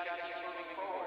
keep moving forward.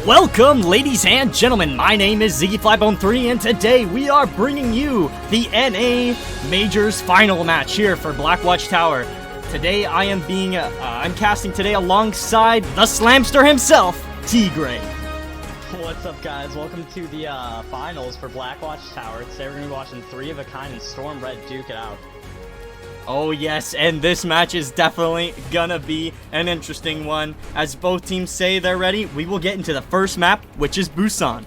Welcome, ladies and gentlemen. My name is Ziggy Flybone3, and today we are bringing you the NA Majors final match here for Blackwatch Tower. Today I am I'm casting today alongside the Slamster himself, T-Gray. What's up, guys? Welcome to the finals for Blackwatch Tower. Today we're going to be watching 3 of a kind and Storm Red duke it out. Oh yes, and this match is definitely gonna be an interesting one. As both teams say they're ready, we will get into the first map, which is Busan.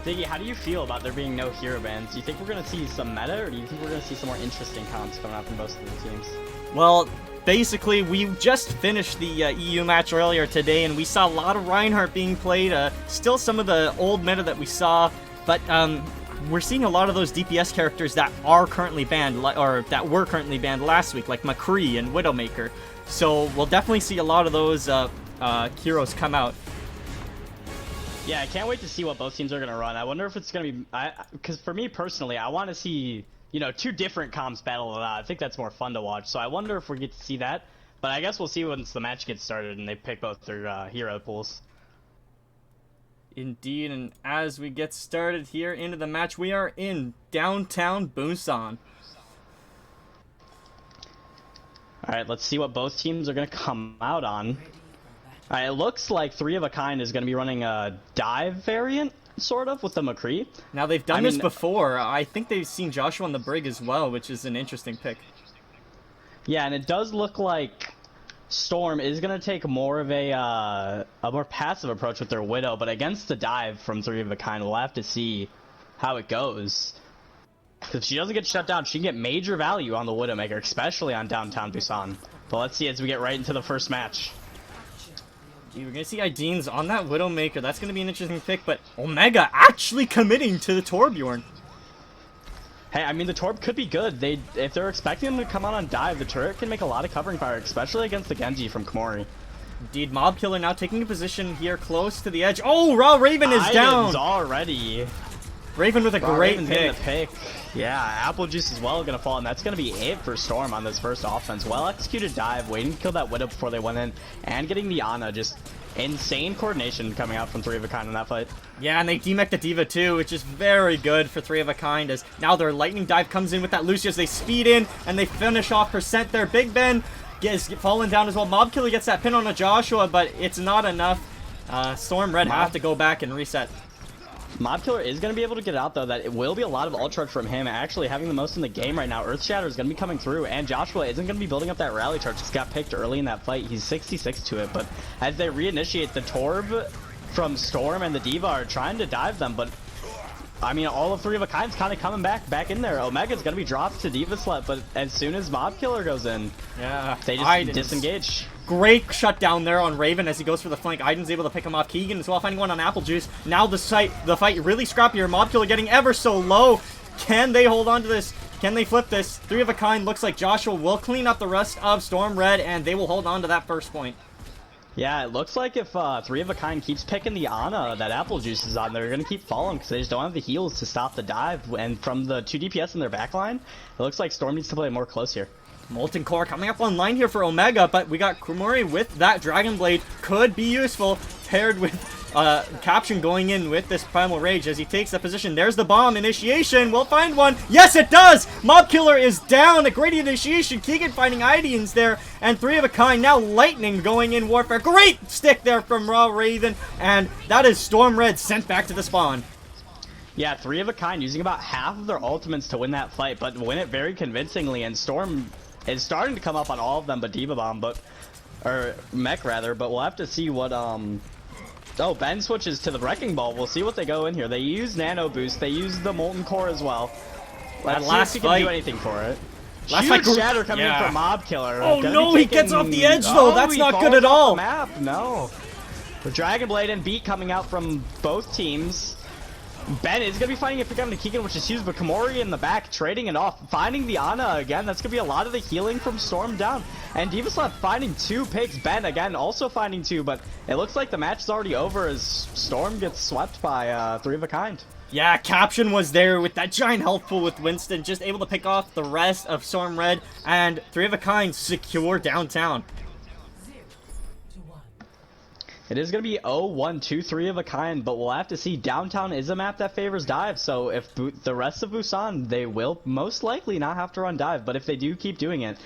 Diggy, how do you feel about there being no hero bans? Do you think we're going to see some meta, or do you think we're going to see some more interesting comps coming out from both of the teams? Well, basically, we just finished the EU match earlier today, and we saw a lot of Reinhardt being played. Still some of the old meta that we saw, but we're seeing a lot of those DPS characters that are currently banned, or that were currently banned last week, like McCree and Widowmaker. So we'll definitely see a lot of those heroes come out. Yeah, I can't wait to see what both teams are going to run. I wonder if it's going to be... Because for me personally, I want to see, you know, 2 different comps battle it out. I think that's more fun to watch. So I wonder if we get to see that. But I guess we'll see once the match gets started and they pick both their hero pools. Indeed, and as we get started here into the match, we are in downtown Busan. Alright, let's see what both teams are going to come out on. Alright, it looks like 3 of a kind is going to be running a dive variant, sort of, with the McCree. Now, they've done this before. I think they've seen Joshua on the Brig as well, which is an interesting pick. Yeah, and it does look like Storm is going to take more of a more passive approach with their Widow, but against the dive from 3 of a kind, we'll have to see how it goes. Because if she doesn't get shut down, she can get major value on the Widowmaker, especially on downtown Busan. But let's see as we get right into the first match. We're going to see Ideen's on that Widowmaker. That's going to be an interesting pick, but Omega actually committing to the Torbjorn. Hey, I mean, the Torb could be good. If they're expecting him to come out on dive, the turret can make a lot of covering fire, especially against the Genji from Komori. Indeed, Mob Killer now taking a position here close to the edge. Oh, Raw Raven is down! Already. Raven with a great pick. Yeah, Apple Juice as well gonna fall, and that's gonna be it for Storm on this first offense. Well executed dive, waiting to kill that Widow before they went in, and getting the Ana. Just insane coordination coming out from 3 of a kind in that fight. Yeah, and they demech the D.Va too, which is very good for 3 of a kind, as now their lightning dive comes in with that Lucio as they speed in, and they finish off percent there. Big Ben is falling down as well. Mob Killer gets that pin on a Joshua, but it's not enough. Storm Red have to go back and reset. Mob Killer is going to be able to get out, though. That it will be a lot of ult charge from him, actually having the most in the game right now. Earth Shatter is going to be coming through, and Joshua isn't going to be building up that rally charge. He's got picked early in that fight. He's 66 to it, but as they reinitiate, the Torb from Storm and the D.Va are trying to dive them, but I mean, all of 3 of a kind's kind of coming back in there. Omega's going to be dropped to D.Va Slut, but as soon as Mob Killer goes in, yeah, they just disengage. Great shutdown there on Raven as he goes for the flank. Iden's able to pick him off. Keegan as well, finding one on Apple Juice. Now the fight really scrappier. Mob Killer getting ever so low. Can they hold on to this? Can they flip this? 3 of a kind looks like Joshua will clean up the rest of Storm Red, and they will hold on to that first point. Yeah, it looks like if 3 of a kind keeps picking the Ana that Apple Juice is on, they're going to keep falling because they just don't have the heals to stop the dive. And from the 2 DPS in their backline, it looks like Storm needs to play more close here. Molten Core coming up online here for Omega, but we got Komori with that Dragon Blade. Could be useful, paired with Caption going in with this Primal Rage as he takes the position. There's the bomb initiation. We'll find one. Yes, it does! Mob Killer is down. A great initiation. Keegan finding Ideans there. And 3 of a kind. Now Lightning going in Warfare. Great stick there from Raw Raven. And that is Storm Red sent back to the spawn. Yeah, 3 of a kind using about half of their ultimates to win that fight, but win it very convincingly. And Storm is starting to come up on all of them but D.Va Bomb, or Mech rather, but we'll have to see what oh, Ben switches to the Wrecking Ball. We'll see what they go in here. They use Nano Boost, they use the Molten Core as well. Let's see if he can do anything for it. Huge shatter coming in from Mob Killer. Oh no, he gets off the edge though. That's not good at all. Map, no. The Dragon Blade and Beat coming out from both teams. Ben is going to be fighting a pick on the Keegan, which is huge, but Komori in the back trading it off, finding the Ana again. That's going to be a lot of the healing from Storm down. And D.Va Slut finding 2 picks. Ben again also finding 2, but it looks like the match is already over as Storm gets swept by 3 of a kind. Yeah, Caption was there with that giant health pool with Winston, just able to pick off the rest of Storm Red, and 3 of a kind secure downtown. It is going to be 0-1-2-3 of a kind, but we'll have to see. Downtown is a map that favors dive, so if the rest of Busan, they will most likely not have to run dive, but if they do keep doing it,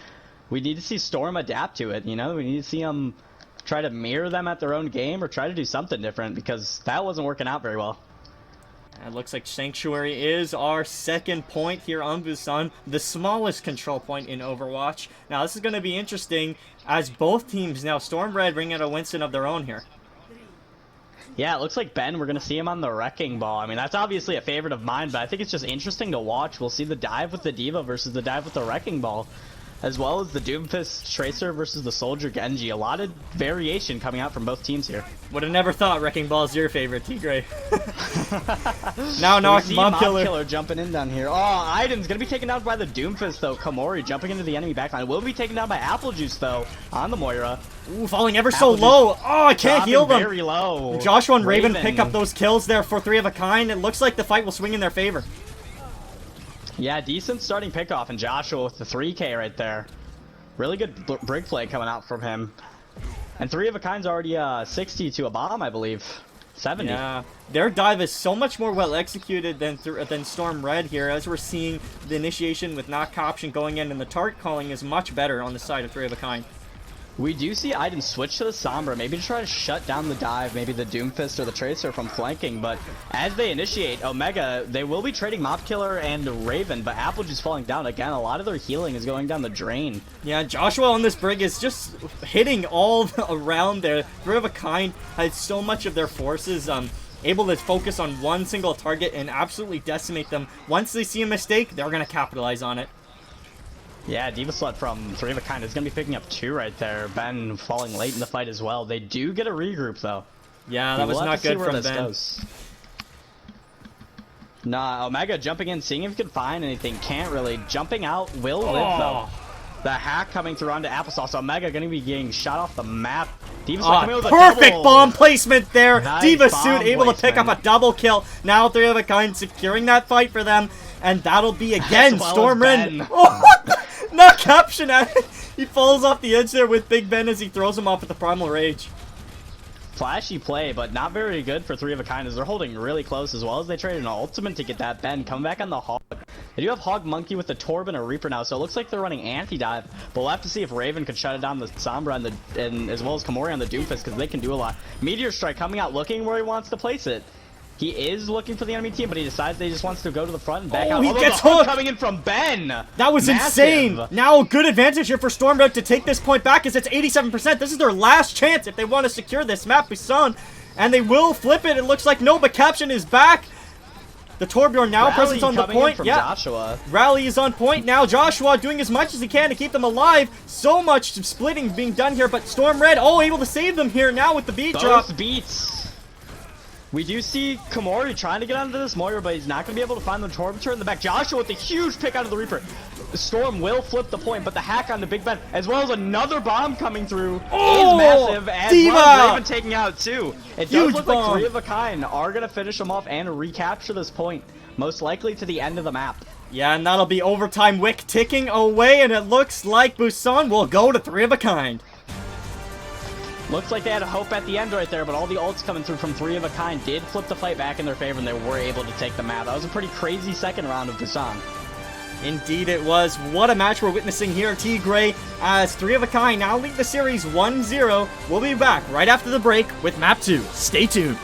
we need to see Storm adapt to it, you know? We need to see them try to mirror them at their own game or try to do something different, because that wasn't working out very well. It looks like Sanctuary is our second point here on Busan, the smallest control point in Overwatch. Now this is going to be interesting as both teams now, Storm Red bring out a Winston of their own here. Yeah, it looks like Ben, we're going to see him on the Wrecking Ball. I mean, that's obviously a favorite of mine, but I think it's just interesting to watch. We'll see the dive with the D.Va versus the dive with the Wrecking Ball, as well as the Doomfist Tracer versus the Soldier Genji. A lot of variation coming out from both teams here. Would have never thought Wrecking Ball is your favorite, T-Gray. Now Mob Killer jumping in down here. Oh, Iden's going to be taken down by the Doomfist, though. Komori jumping into the enemy backline. Will be taken down by Apple Juice, though, on the Moira. Ooh, falling ever so low. Oh, I can't heal them. Very low. Joshua and Raven pick up those kills there for 3 of a kind. It looks like the fight will swing in their favor. Yeah, decent starting pickoff, and Joshua with the 3K right there. Really good brig play coming out from him. And 3 of a kind's already 60 to a bomb, I believe. 70. Yeah, their dive is so much more well executed than Storm Red here, as we're seeing the initiation with knock option going in, and the target calling is much better on the side of 3 of a kind. We do see Iden switch to the Sombra, maybe to try to shut down the dive, maybe the Doomfist or the Tracer from flanking, but as they initiate Omega, they will be trading Mob Killer and Raven, but Apple just falling down again. A lot of their healing is going down the drain. Yeah, Joshua on this brig is just hitting all around there. 3 of a kind has so much of their forces able to focus on one single target and absolutely decimate them. Once they see a mistake, they're going to capitalize on it. Yeah, D.Va Slut from 3 of a kind is going to be picking up 2 right there. Ben falling late in the fight as well. They do get a regroup, though. Yeah, that was not good from Ben. Nah, Omega jumping in, seeing if he can find anything. Can't really. Jumping out will live, though. The hack coming through onto Applesauce. Omega going to be getting shot off the map. D.Va Slut coming with a perfect bomb placement there. Nice D.Va Suit able placement. to pick up a double kill. Now 3 of a kind securing that fight for them. And that'll be again Storm Red. Oh, what the? Not caption at it. He falls off the edge there with Big Ben as he throws him off with the Primal Rage. Flashy play, but not very good for 3 of a kind as they're holding really close, as well as they traded an ultimate to get that Ben. Coming back on the Hog. They do have Hog Monkey with the Torb and a Reaper now, so it looks like they're running anti-dive, but we'll have to see if Raven can shut it down the Sombra and as well as Komori on the Doomfist, because they can do a lot. Meteor Strike coming out looking where he wants to place it. He is looking for the enemy team, but he decides that he just wants to go to the front and back out. He gets hooked! Coming in from Ben! That was insane! Now a good advantage here for Storm Red to take this point back, as it's 87%. This is their last chance if they want to secure this map, Busan. And they will flip it. It looks like no, but Caption is back. The Torbjorn now presence on the point. Yeah. Joshua. Rally is on point now. Joshua doing as much as he can to keep them alive. So much splitting being done here, but Storm Red, able to save them here now with the beat drop. Both beats. We do see Komori trying to get onto this Moira, but he's not going to be able to find the Torbjorn in the back. Joshua with a huge pick out of the Reaper. Storm will flip the point, but the hack on the Big Ben, as well as another bomb coming through, is massive. And D.Va! Raven taking out too. It Huge does look bomb. like 3 of a kind are going to finish them off and recapture this point, most likely to the end of the map. Yeah, and that'll be overtime wick ticking away, and it looks like Busan will go to 3 of a kind. Looks like they had a hope at the end right there, but all the ults coming through from 3 of a kind did flip the fight back in their favor, and they were able to take the map. That was a pretty crazy second round of Busan. Indeed it was. What a match we're witnessing here, T-Gray, as 3 of a kind now lead the series 1-0. We'll be back right after the break with Map 2. Stay tuned.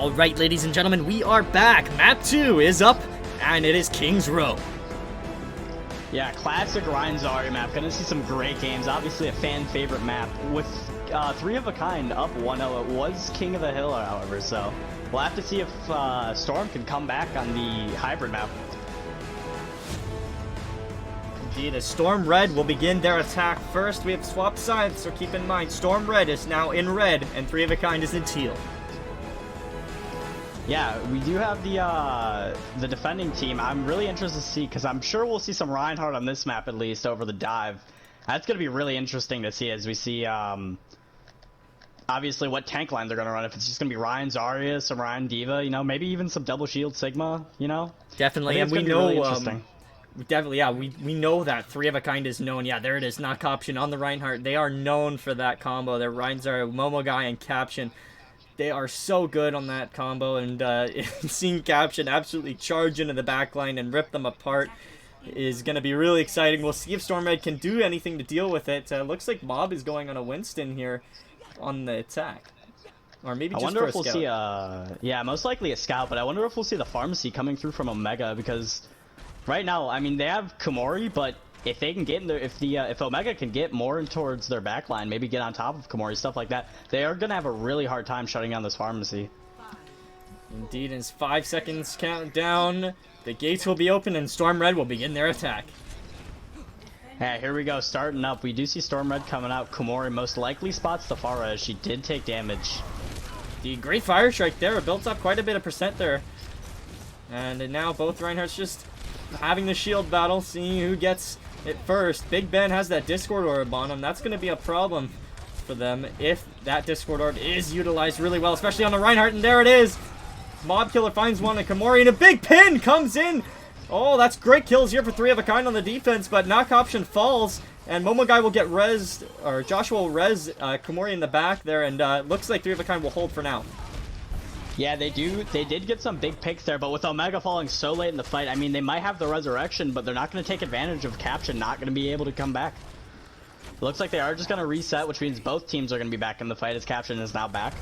Alright, ladies and gentlemen, we are back. Map 2 is up, and it is King's Row. Yeah, classic Ryan Zarya map. Gonna see some great games. Obviously a fan favorite map. With 3 of a kind up 1-0. It was King of the Hill, however, so we'll have to see if Storm can come back on the hybrid map. Indeed, as Storm Red will begin their attack first. We have swapped sides, so keep in mind, Storm Red is now in red, and 3 of a kind is in teal. Yeah, we do have the defending team. I'm really interested to see, because I'm sure we'll see some Reinhardt on this map at least over the dive. That's going to be really interesting to see as we see, obviously, what tank line they're going to run. If it's just going to be Ryan Zarya, some Ryan Diva, you know, maybe even some double shield Sigma, you know? Definitely, and we know, really definitely, yeah, we know that 3 of a kind is known. Yeah, there it is, knock option on the Reinhardt. They are known for that combo. They're Ryan Zarya, Momo Guy, and Caption. They are so good on that combo, and seeing Caption absolutely charge into the backline and rip them apart is going to be really exciting. We'll see if Storm Red can do anything to deal with it. Looks like Mob is going on a Winston here on the attack. Or maybe just for a scout. I wonder if we'll see yeah, most likely a scout, but I wonder if we'll see the pharmacy coming through from Omega, because right now, I mean, they have Komori, but if they can get in there, if Omega can get more in towards their backline, maybe get on top of Komori, stuff like that, they are gonna have a really hard time shutting down this pharmacy. Indeed, in 5 seconds countdown, the gates will be open and Storm Red will begin their attack. Yeah, here we go, starting up. We do see Storm Red coming out. Komori most likely spots the Pharah as she did take damage. The great fire strike there, it built up quite a bit of percent there. And now both Reinhardts just having the shield battle, seeing who gets it first. Big Ben has that Discord Orb on him. That's going to be a problem for them if that Discord Orb is utilized really well, especially on the Reinhardt, and there it is. Mob Killer finds one, and Komori, and a big pin comes in. Oh, that's great kills here for 3 of a kind on the defense, but knock option falls, and Momo Guy will get rezzed, or Joshua will res Komori in the back there, and looks like 3 of a kind will hold for now. Yeah, they did get some big picks there, but with Omega falling so late in the fight, I mean, they might have the resurrection, but they're not going to take advantage of Caption not going to be able to come back. It looks like they are just going to reset, which means both teams are going to be back in the fight as Caption is now back.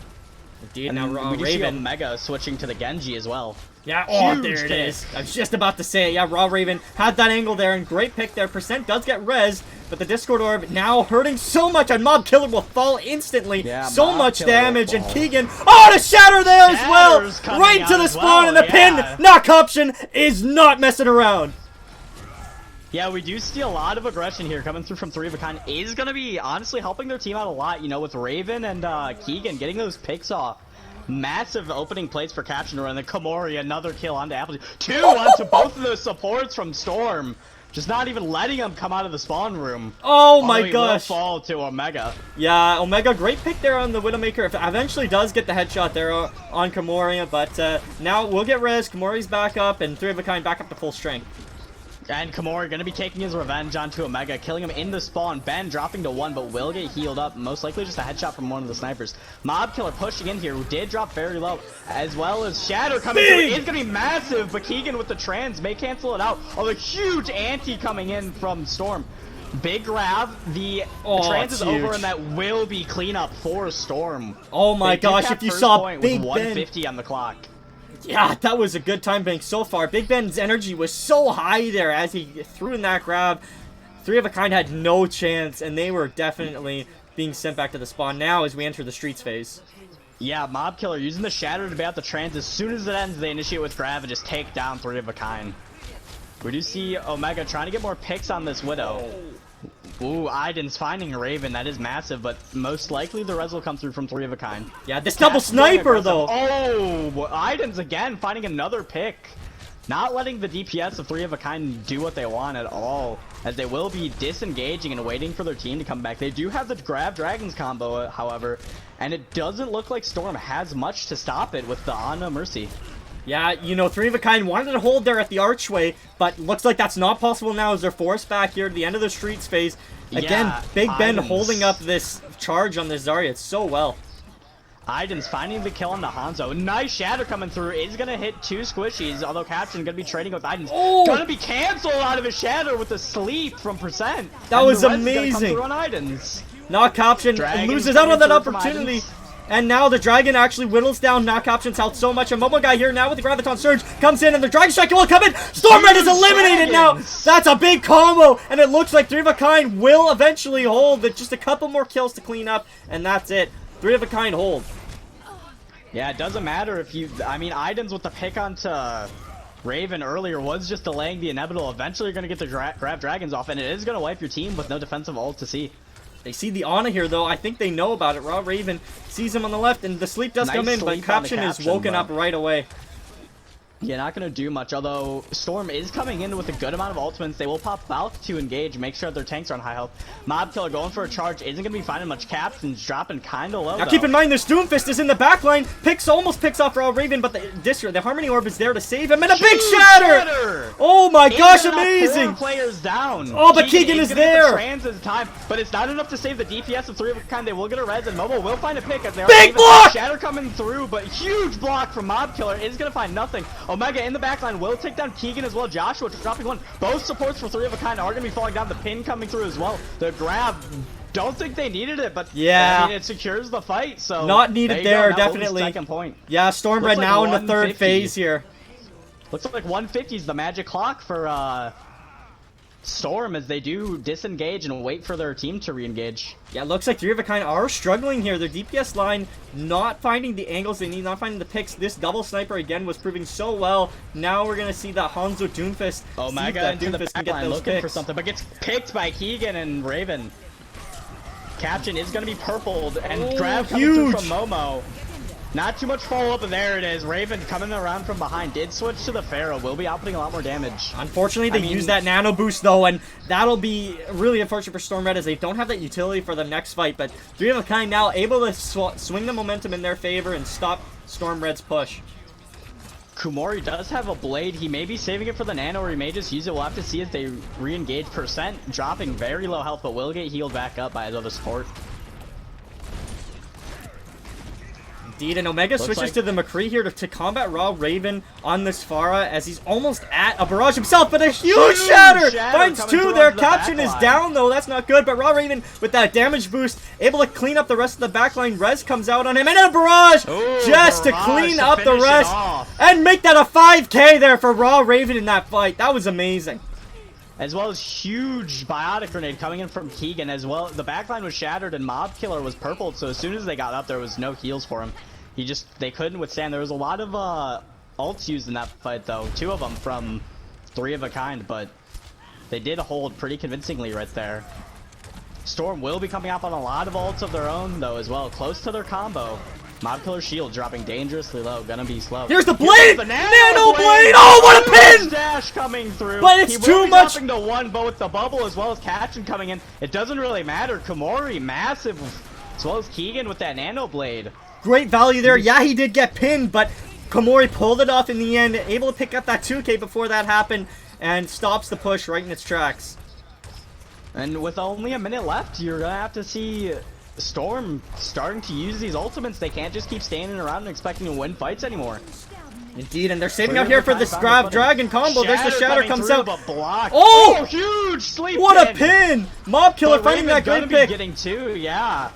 Indeed, and now we do see Raven. Omega switching to the Genji as well. Yeah, oh, there it is. I was just about to say it. Yeah, Raw Raven had that angle there, and great pick there. Percent does get rezzed, but the Discord Orb now hurting so much, and Mob Killer will fall instantly. Yeah, so much damage, and Keegan, oh, the Shatter there as well! Right to the spawn, and the pin! Knock option is not messing around. Yeah, we do see a lot of aggression here coming through from 3 of a kind. Is going to be, honestly, helping their team out a lot, you know, with Raven and Keegan getting those picks off. Massive opening plates for Caption, and then Komori, another kill onto Apple. 2 onto both of those supports from Storm. Just not even letting them come out of the spawn room. Oh my gosh. Will fall to Omega. Yeah, Omega, great pick there on the Widowmaker. If eventually does get the headshot there on Komori, but now we'll get res. Komori's back up, and 3 of a kind back up to full strength. And Komori going to be taking his revenge onto Omega, killing him in the spawn. Ben dropping to 1, but will get healed up. Most likely just a headshot from one of the snipers. Mob Killer pushing in here, who did drop very low, as well as Shatter coming through. It's going to be massive, but Keegan with the trans may cancel it out. Oh, the huge anti coming in from Storm. Big grab. The trans is over, and that will be cleanup for Storm. Oh my gosh, if you saw Big Ben. 150 on the clock. Yeah, that was a good time bank so far. Big Ben's energy was so high there as he threw in that grab. 3 of a kind had no chance, and they were definitely being sent back to the spawn now as we enter the streets phase. Yeah, Mob Killer using the Shatter to bat the trans. As soon as it ends, they initiate with grab and just take down 3 of a kind. We do see Omega trying to get more picks on this Widow. Ooh, Iden's finding a Raven. That is massive, but most likely the res will come through from 3 of a kind. Yeah, this double sniper, though. Oh, Iden's again finding another pick. Not letting the DPS of 3 of a kind do what they want at all, as they will be disengaging and waiting for their team to come back. They do have the Grab Dragons combo, however, and it doesn't look like Storm has much to stop it with the Ana Mercy. Yeah, you know, 3 of a kind wanted to hold there at the archway, but looks like that's not possible now as they're forced back here to the end of the streets phase. Again, yeah, Big Ben holding up this charge on the Zarya so well. Iden's finding the kill on the Hanzo. Nice Shatter coming through. Is going to hit 2 squishies, although Captain going to be trading with Iden's. Oh! Going to be canceled out of his Shatter with the sleep from Percent. That was amazing. Come through on Iden's. Knock Caption loses out on that opportunity. And now the Dragon actually whittles down now Caption's health so much. A Momo guy here now with the Graviton Surge comes in, and the Dragon Strike will come in. Stormred is eliminated now. That's a big combo, and it looks like 3 of a Kind will eventually hold. With just a couple more kills to clean up, and that's it. 3 of a Kind hold. Yeah, it doesn't matter if you... I mean, Idens with the pick onto Raven earlier was just delaying the inevitable. Eventually, you're going to get the grab dragons off, and it is going to wipe your team with no defensive ult to see. They see the Ana here, though. I think they know about it. Raw Raven sees him on the left, and the sleep does come in, but Caption is woken up right away. Yeah, not going to do much, although Storm is coming in with a good amount of ultimates. They will pop Valk to engage, make sure their tanks are on high health. Mob Killer going for a charge, isn't going to be finding much. Caption's dropping kind of low, Now keep in mind, this Doomfist is in the backline. Almost picks off Raw Raven, but the Harmony Orb is there to save him, and a big shatter! Oh my gosh, amazing! Players down. Oh, but Keegan is there! Time, but it's not enough to save the DPS of 3 of a Kind. They will get a res, and Momo will find a pick as they are big block! Shatter coming through, but huge block from Mob Killer is going to find nothing. Omega in the backline will take down Keegan as well. Joshua dropping one. Both supports for 3 of a Kind are going to be falling down. The pin coming through as well. The grab, don't think they needed it, but yeah, I mean, it secures the fight. So not needed there, definitely. Second point. Yeah, Stormred like now in the 3rd phase here. Looks like 150 is the magic clock for Storm as they do disengage and wait for their team to re-engage. Yeah, it looks like 3 of a Kind are struggling here. Their DPS line not finding the angles they need, not finding the picks. This double sniper again was proving so well. Now we're going to see that Hanzo Doomfist. Oh my god, into the backline looking picks for something, but gets picked by Keegan and Raven. Caption is going to be purpled and grab coming through from Momo. Not too much follow-up, and there it is. Raven coming around from behind. Did switch to the Pharaoh. Will be outputting a lot more damage. Unfortunately, they use that nano boost, though, and that'll be really unfortunate for Stormred as they don't have that utility for the next fight. But 3 of a Kind now able to swing the momentum in their favor and stop Stormred's push. Kumori does have a blade. He may be saving it for the nano, or he may just use it. We'll have to see as they re-engage. Percent dropping very low health, but will get healed back up by his other support. Indeed, and Omega switches to the McCree here to combat Raw Raven on this Pharah as he's almost at a barrage himself, but a huge shatter finds 2 there. Caption is down though, that's not good, but Raw Raven with that damage boost able to clean up the rest of the backline. Res comes out on him, and a barrage just to clean up the rest and make that a 5k there for Raw Raven in that fight. That was amazing. As well as huge biotic grenade coming in from Keegan as well. The backline was shattered and Mob Killer was purpled, so as soon as they got up, there was no heals for him. They couldn't withstand. There was a lot of ults used in that fight, though. 2 of them from 3 of a Kind, but they did hold pretty convincingly right there. Storm will be coming up on a lot of ults of their own, though, as well. Close to their combo. Mob Killer shield dropping dangerously low. Gonna be slow. Here's the blade! The nano blade! Oh, what a pin! Dash coming through. But it's too much. Dropping to 1, but with the bubble as well as Caption coming in, it doesn't really matter. Komori massive, as well as Keegan with that nano blade. Great value there. Yeah, he did get pinned, but Komori pulled it off in the end, able to pick up that 2k before that happened, and stops the push right in its tracks. And with only a minute left, you're gonna have to see Storm starting to use these ultimates. They can't just keep standing around and expecting to win fights anymore. Indeed, and they're saving out here for this Grab Dragon combo. There's the shatter comes out. Oh, huge sleep! What a pin! Mob Killer finding that great pick. Getting 2, yeah.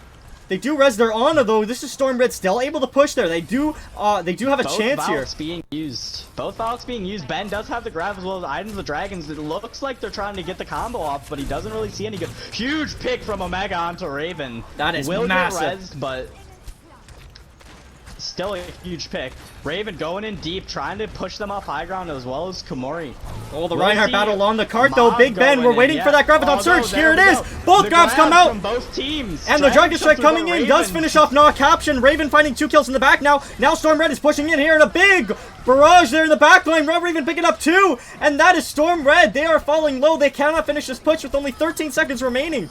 They do res their Ana though. This is Stormred still able to push there. They do have a chance here. Being used. Both Valks being used. Ben does have the grab as well as Items the Dragons. It looks like they're trying to get the combo off, but he doesn't really see any good. Huge pick from Omega onto Raven. That is Will massive. Get res, but still a huge pick. Raven going in deep, trying to push them off high ground as well as Komori. Oh, the Reinhardt battle on the cart though. Big Ben, we're waiting for that Graviton Surge. Here it is. Both grabs come out. From both teams. And the Dragon Strike coming in does finish off Nah Caption. Raven finding 2 kills in the back now. Now Stormred is pushing in here, and a big barrage there in the back line. Raw Raven picking up 2. And that is Stormred. They are falling low. They cannot finish this push with only 13 seconds remaining.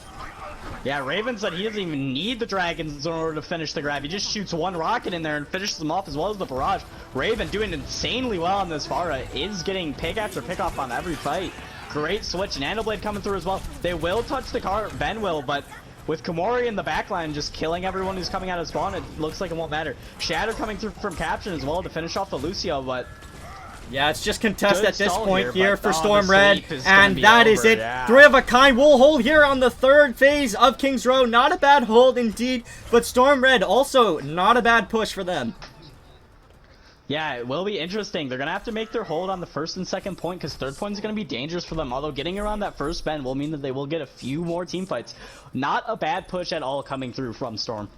Yeah, Raven said he doesn't even need the Dragons in order to finish the grab. He just shoots 1 rocket in there and finishes them off as well as the barrage. Raven doing insanely well on this Pharah. Is getting pick after pick off on every fight. Great switch. Nano Blade coming through as well. They will touch the cart. Ben will, but with Komori in the backline just killing everyone who's coming out of spawn, it looks like it won't matter. Shatter coming through from Caption as well to finish off the Lucio, but Yeah, it's just contest Good at this stall point here, here but, for the Storm Red, sweep is gonna and be that is over, it. yeah. 3 of a kind will hold here on the 3rd phase of King's Row. Not a bad hold indeed, but Storm Red also not a bad push for them. Yeah, it will be interesting. They're going to have to make their hold on the 1st and 2nd point because 3rd point is going to be dangerous for them. Although getting around that 1st bend will mean that they will get a few more team fights. Not a bad push at all coming through from Storm.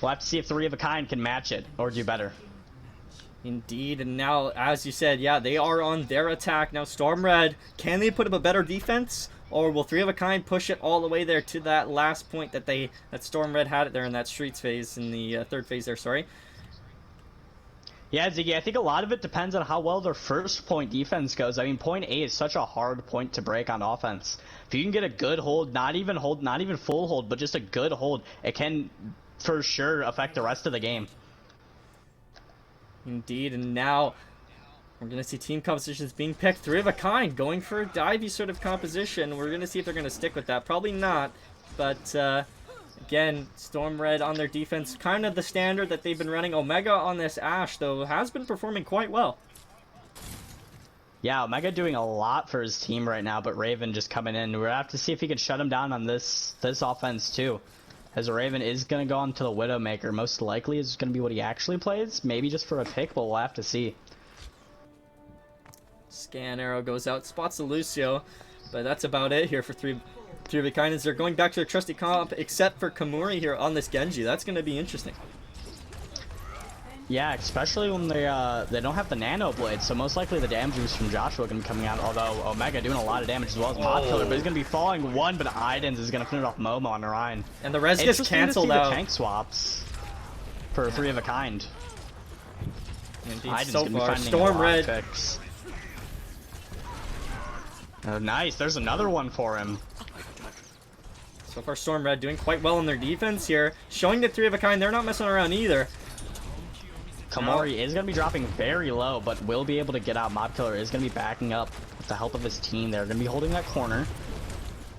We'll have to see if 3 of a kind can match it or do better. Indeed, and now, as you said, yeah, they are on their attack. Now, Storm Red, can they put up a better defense? Or will 3 of a kind push it all the way there to that last point that Storm Red had it there in that Streets phase, in the 3rd phase there, sorry. Yeah, Ziggy, I think a lot of it depends on how well their 1st point defense goes. I mean, point A is such a hard point to break on offense. If you can get a good hold, not even full hold, but just a good hold, it can for sure affect the rest of the game. Indeed, and now we're going to see team compositions being picked. 3 of a kind going for a divey sort of composition. We're going to see if they're going to stick with that. Probably not, but again, Storm Red on their defense, kind of the standard that they've been running. Omega on this Ashe, though, has been performing quite well. Yeah, Omega doing a lot for his team right now, but Raven just coming in. We're going to have to see if he can shut him down on this offense, too. As Raven is going to go on to the Widowmaker. Most likely is going to be what he actually plays. Maybe just for a pick, but we'll have to see. Scan arrow goes out, spots the Lucio, but that's about it here for 3 of a kind. They're going back to their trusty comp, except for Kamuri here on this Genji. That's going to be interesting. Yeah, especially when they don't have the Nano Blade, so most likely the damage boost from Joshua going to be coming out, although Omega doing a lot of damage as well as Mod Killer, but he's going to be falling 1, but Idens is going to finish off Momo on Orion. And the res gets canceled out. The tank swaps for 3 of a kind. Indeed, Idens so gonna be far, finding Storm a lot of Red. picks. Oh, nice. There's another one for him. So far, Storm Red doing quite well in their defense here, showing that 3 of a kind, they're not messing around either. Kamori is going to be dropping very low, but will be able to get out. Mob Killer is going to be backing up with the help of his team. They're going to be holding that corner.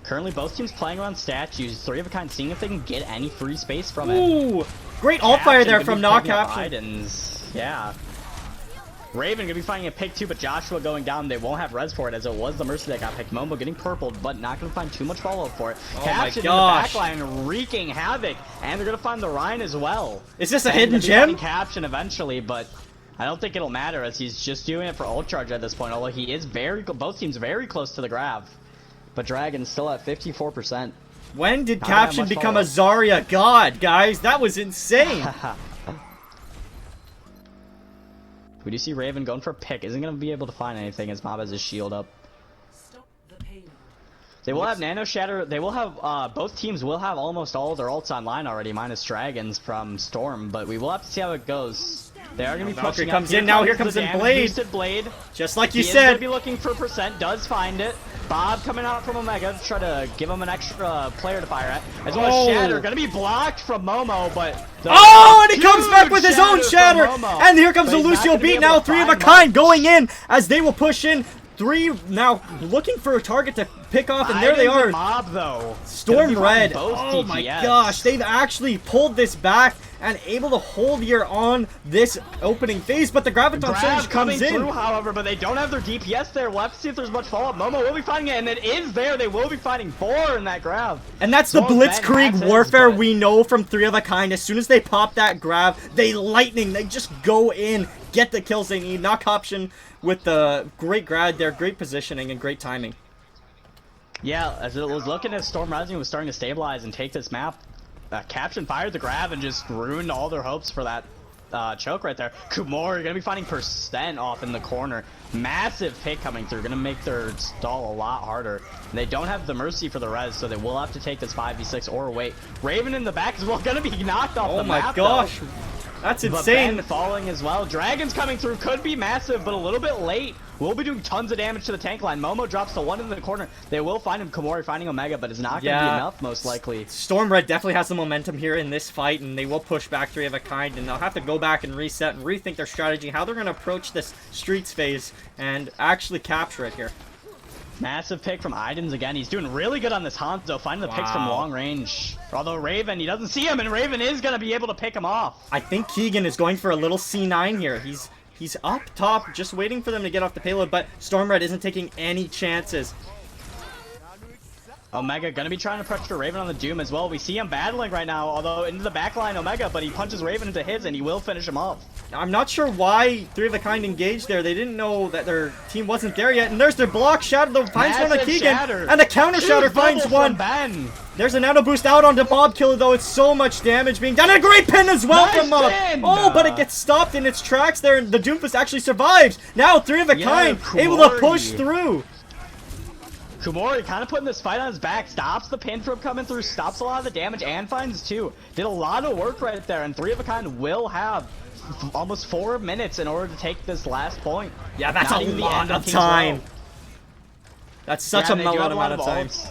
Currently, both teams playing around statues. 3 of a kind, seeing if they can get any free space from it. Ooh, great ult fire there from Knock Caption. Idens. Yeah. Raven going to be finding a pick too, but Joshua going down. They won't have res for it as it was the Mercy that got picked. Momo getting purpled, but not going to find too much follow-up for it. Oh Caption my gosh. in the backline wreaking havoc, and they're going to find the Rhine as well. Is this a And hidden they'll be finding gem? Caption eventually, but I don't think it'll matter as he's just doing it for ult charge at this point, although he is both teams very close to the grab. But Dragon's still at 54%. When did Not Caption that much become a follow-up. Zarya god, guys? That was insane. We do see Raven going for a pick. Isn't going to be able to find anything as Mob has his shield up. They will have Nano Shatter. They will have, both teams will have almost all of their ults online already, minus Dragons from Storm, but we will have to see how it goes. They are going to be Valkyrie pushing comes up. in now, here the comes in damage Blade. boosted Blade. Just like you He is going said. to be looking for percent, does find it. Bob coming out from Omega to try to give him an extra player to fire at. As well as Shatter, going to be blocked from Momo, but... Oh, and he comes back with his own Shatter! from Momo. And here comes But the he's not Lucio gonna be beat able now, to 3 of a find kind much. going in as they will push in. 3 now looking for a target to pick off, and there they Idens are. and Mob, though. Storm Gonna be Red, finding both oh my DPS. gosh, they've actually pulled this back and able to hold here on this opening phase, but the Graviton Grab Surge coming comes in. through, however, but they don't have their DPS there. We'll have to see if there's much follow-up. Momo will be finding it, and it is there. They will be finding 4 in that grab. And that's the Storm Ben Blitzkrieg has his, warfare but- we know from 3 of a kind. As soon as they pop that grab, they just go in, get the kills they need. Knock Option with the great grab there, great positioning, and great timing. Yeah, as it was looking as Storm Rising was starting to stabilize and take this map, Caption fired the grab and just ruined all their hopes for that choke right there. Kumori gonna be finding percent off in the corner. Massive pick coming through, gonna make their stall a lot harder. And they don't have the mercy for the res, so they will have to take this 5v6 or wait. Raven in the back is well gonna be knocked off Oh the my map. gosh, though. that's But insane. Ben falling as well. Dragons coming through could be massive, but a little bit late. We'll be doing tons of damage to the tank line. Momo drops to 1 in the corner. They will find him. Komori finding Omega, but it's not going to be enough, most likely. Storm Red definitely has the momentum here in this fight, and they will push back 3 of a kind, and they'll have to go back and reset and rethink their strategy, how they're going to approach this Streets phase and actually capture it here. Massive pick from Idens again. He's doing really good on this Hanzo, finding the picks from long range. Although Raven, he doesn't see him, and Raven is going to be able to pick him off. I think Keegan is going for a little C9 here. He's He's up top, just waiting for them to get off the payload, but Stormred isn't taking any chances. Omega gonna be trying to pressure Raven on the Doom as well. We see him battling right now, although into the backline Omega, but he punches Raven into his and he will finish him off. I'm not sure why Three of a Kind engaged there. They didn't know that their team wasn't there yet. And there's their block. Shatter though finds one on Keegan. Shatter. And the counter Shatter finds one. Ben. There's a nano boost out onto Mob Killer though. It's so much damage being done. And a great pin as well Nice from Mob. pin. Oh, but it gets stopped in its tracks there. And the Doomfist actually survives. Now Three of a Kind able to push through. Kumori kind of putting this fight on his back, stops the pin from coming through, stops a lot of the damage, and finds two. Did a lot of work right there, and Three of a Kind will have almost 4 minutes in order to take this last point. Yeah, that's Not a even the lot end of King's time. Row. That's such Yeah, a they do have lot a lot amount of time. ults.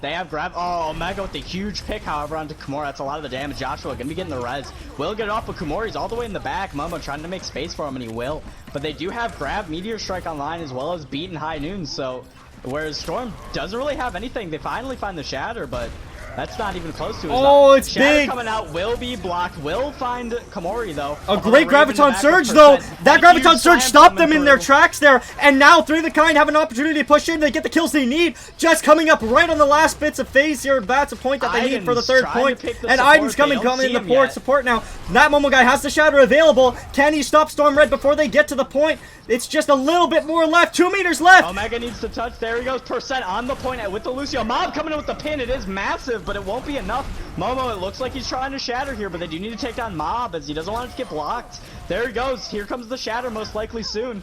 They have grab. Oh, Omega with the huge pick, however, onto Kumori. That's a lot of the damage. Joshua gonna be getting the res. Will get it off, but Kumori's all the way in the back. Momo trying to make space for him, and he will. But they do have grab, Meteor Strike online, as well as beat and High Noon. So, whereas Storm doesn't really have anything, they finally find the Shatter, but that's not even close to it. Oh, it's Shatter big. coming out will be blocked. Will find Komori though. A Although great Raven in the Graviton back Surge with though. percent. That A huge Graviton Surge slam stopped them coming in their through. tracks there. And now Three of a Kind have an opportunity to push in. They get the kills they need. Just coming up right on the last bits of phase here. That's a point that they need for the Iden's third trying to point. pick the And support. Iden's They coming don't in see the him port yet. support now. That Momo guy has the Shatter available. Can he stop Stormred before they get to the point? It's just a little bit more left. 2 meters left. Omega needs to touch. There he goes. Percent on the point with the Lucio. Mob coming in with the pin. It is massive, but it won't be enough. Momo, it looks like he's trying to Shatter here, but they do need to take down Mob as he doesn't want it to get blocked. There he goes. Here comes the Shatter most likely soon.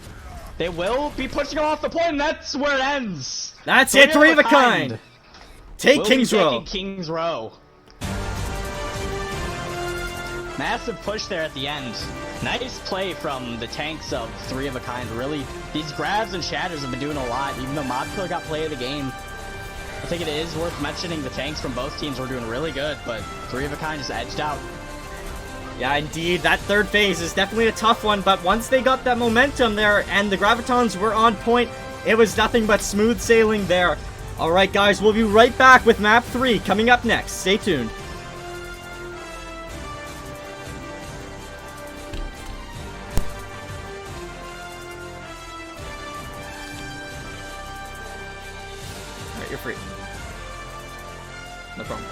They will be pushing him off the point, and that's where it ends. That's it. Three of a Kind. Take Will be King's Row. taking King's Row. Massive push there at the end. Nice play from the tanks of Three of a Kind. Really, these grabs and shatters have been doing a lot, even though Mob Killer got play of the game. I think it is worth mentioning the tanks from both teams were doing really good, but Three of a Kind just edged out. Yeah, indeed. That third phase is definitely a tough one, but once they got that momentum there and the Gravitons were on point, it was nothing but smooth sailing there. Alright guys, we'll be right back with map 3 coming up next. Stay tuned. Alright, you're free. No problem.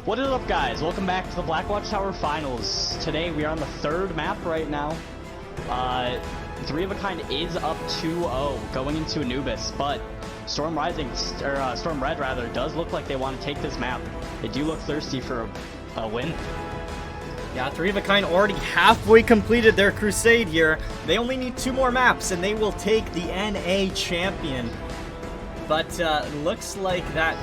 What is up, guys? Welcome back to the Blackwatch Tower Finals. Today we are on the third map right now. Three of a Kind is up 2-0 going into Anubis, but Storm Red rather does look like they want to take this map. They do look thirsty for a win. Yeah, Three of a Kind already halfway completed their crusade here. They only need 2 more maps and they will take the NA champion. But looks like that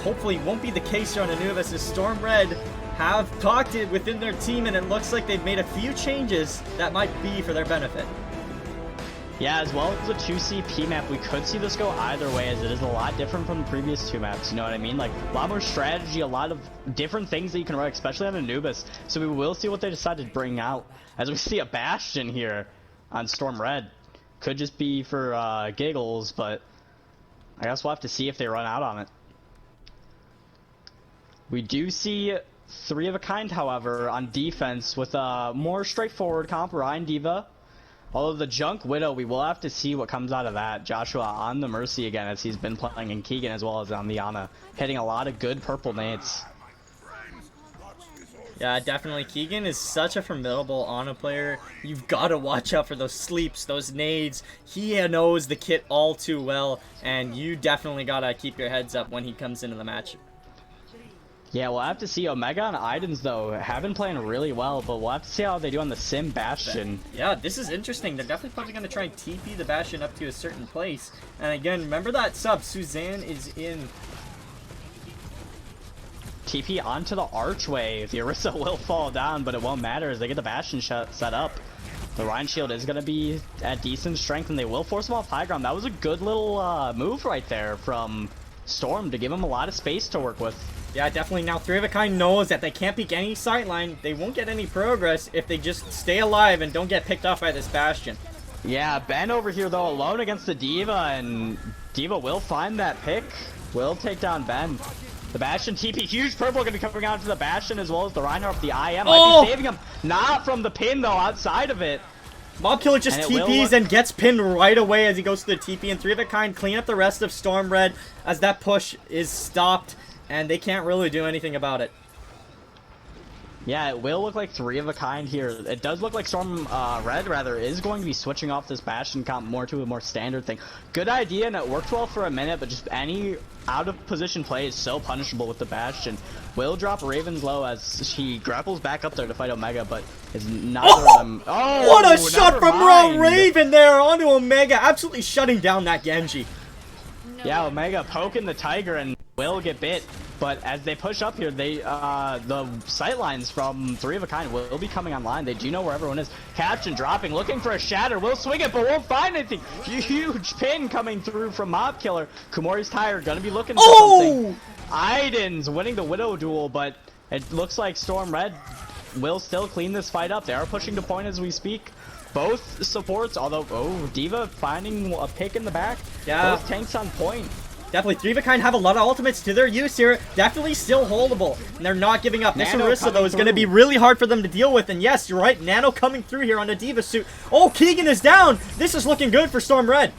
hopefully won't be the case here on Anubis, as Storm Red have talked it within their team, and it looks like they've made a few changes that might be for their benefit. Yeah, as well as the 2CP map, we could see this go either way, as it is a lot different from the previous 2 maps, you know what I mean? Like, a lot more strategy, a lot of different things that you can run, especially on Anubis. So we will see what they decide to bring out, as we see a Bastion here on Storm Red. Could just be for giggles, but I guess we'll have to see if they run out on it. We do see Three of a Kind, however, on defense with a more straightforward comp, Ryan D.Va. Although the Junk Widow, we will have to see what comes out of that. Joshua on the Mercy again, as he's been playing, and Keegan as well as on the Ana, hitting a lot of good purple nades. Yeah, definitely. Keegan is such a formidable Ana player. You've got to watch out for those sleeps, those nades. He knows the kit all too well, and you definitely got to keep your heads up when he comes into the match. Yeah, we'll have to see. Omega and Idens, though, have been playing really well, but we'll have to see how they do on the Sim Bastion. Yeah, this is interesting. They're definitely probably going to try and TP the Bastion up to a certain place. And again, remember that sub, Suzanne is in. TP onto the archway. The Orisa will fall down, but it won't matter as they get the Bastion set up. The Rhine Shield is going to be at decent strength, and they will force him off high ground. That was a good little move right there from Storm to give him a lot of space to work with. Yeah, definitely. Now Three of a Kind knows that they can't peek any sightline. They won't get any progress if they just stay alive and don't get picked off by this Bastion. Yeah, Ben over here, though, alone against the D.Va, and D.Va will find that pick. Will take down Ben. The Bastion TP, huge purple going to be coming out to the Bastion, as well as the Reinhardt. The IM might be saving him. Not from the pin, though, outside of it. Mob Killer just TPs and gets pinned right away as he goes to the TP, and Three of a Kind clean up the rest of Storm Red as that push is stopped, and they can't really do anything about it. Yeah, it will look like Three of a Kind here. It does look like Storm Red, rather, is going to be switching off this Bastion comp more to a more standard thing. Good idea, and it worked well for a minute, but just any out-of-position play is so punishable with the Bastion. Will drop Raven's low as she grapples back up there to fight Omega, but is neither of them... Oh, what a shot from Raven there onto Omega, absolutely shutting down that Genji. Yeah, Omega poking the Tiger and will get bit, but as they push up here, they the sightlines from Three of a Kind will be coming online. They do know where everyone is. Caption dropping, looking for a shatter, will swing it, but won't find anything. Huge pin coming through from Mob Killer. Kumori's Tiger gonna be looking for something. Idens winning the Widow duel, but it looks like Storm Red will still clean this fight up. They are pushing to point as we speak. Both supports, although, D.Va finding a pick in the back. Yeah. Both tanks on point. Definitely, Three of a Kind have a lot of ultimates to their use here. Definitely still holdable, and they're not giving up. This Orisa, though, is going to be really hard for them to deal with, and yes, you're right, Nano coming through here on a D.Va suit. Oh, Keegan is down! This is looking good for Storm Red.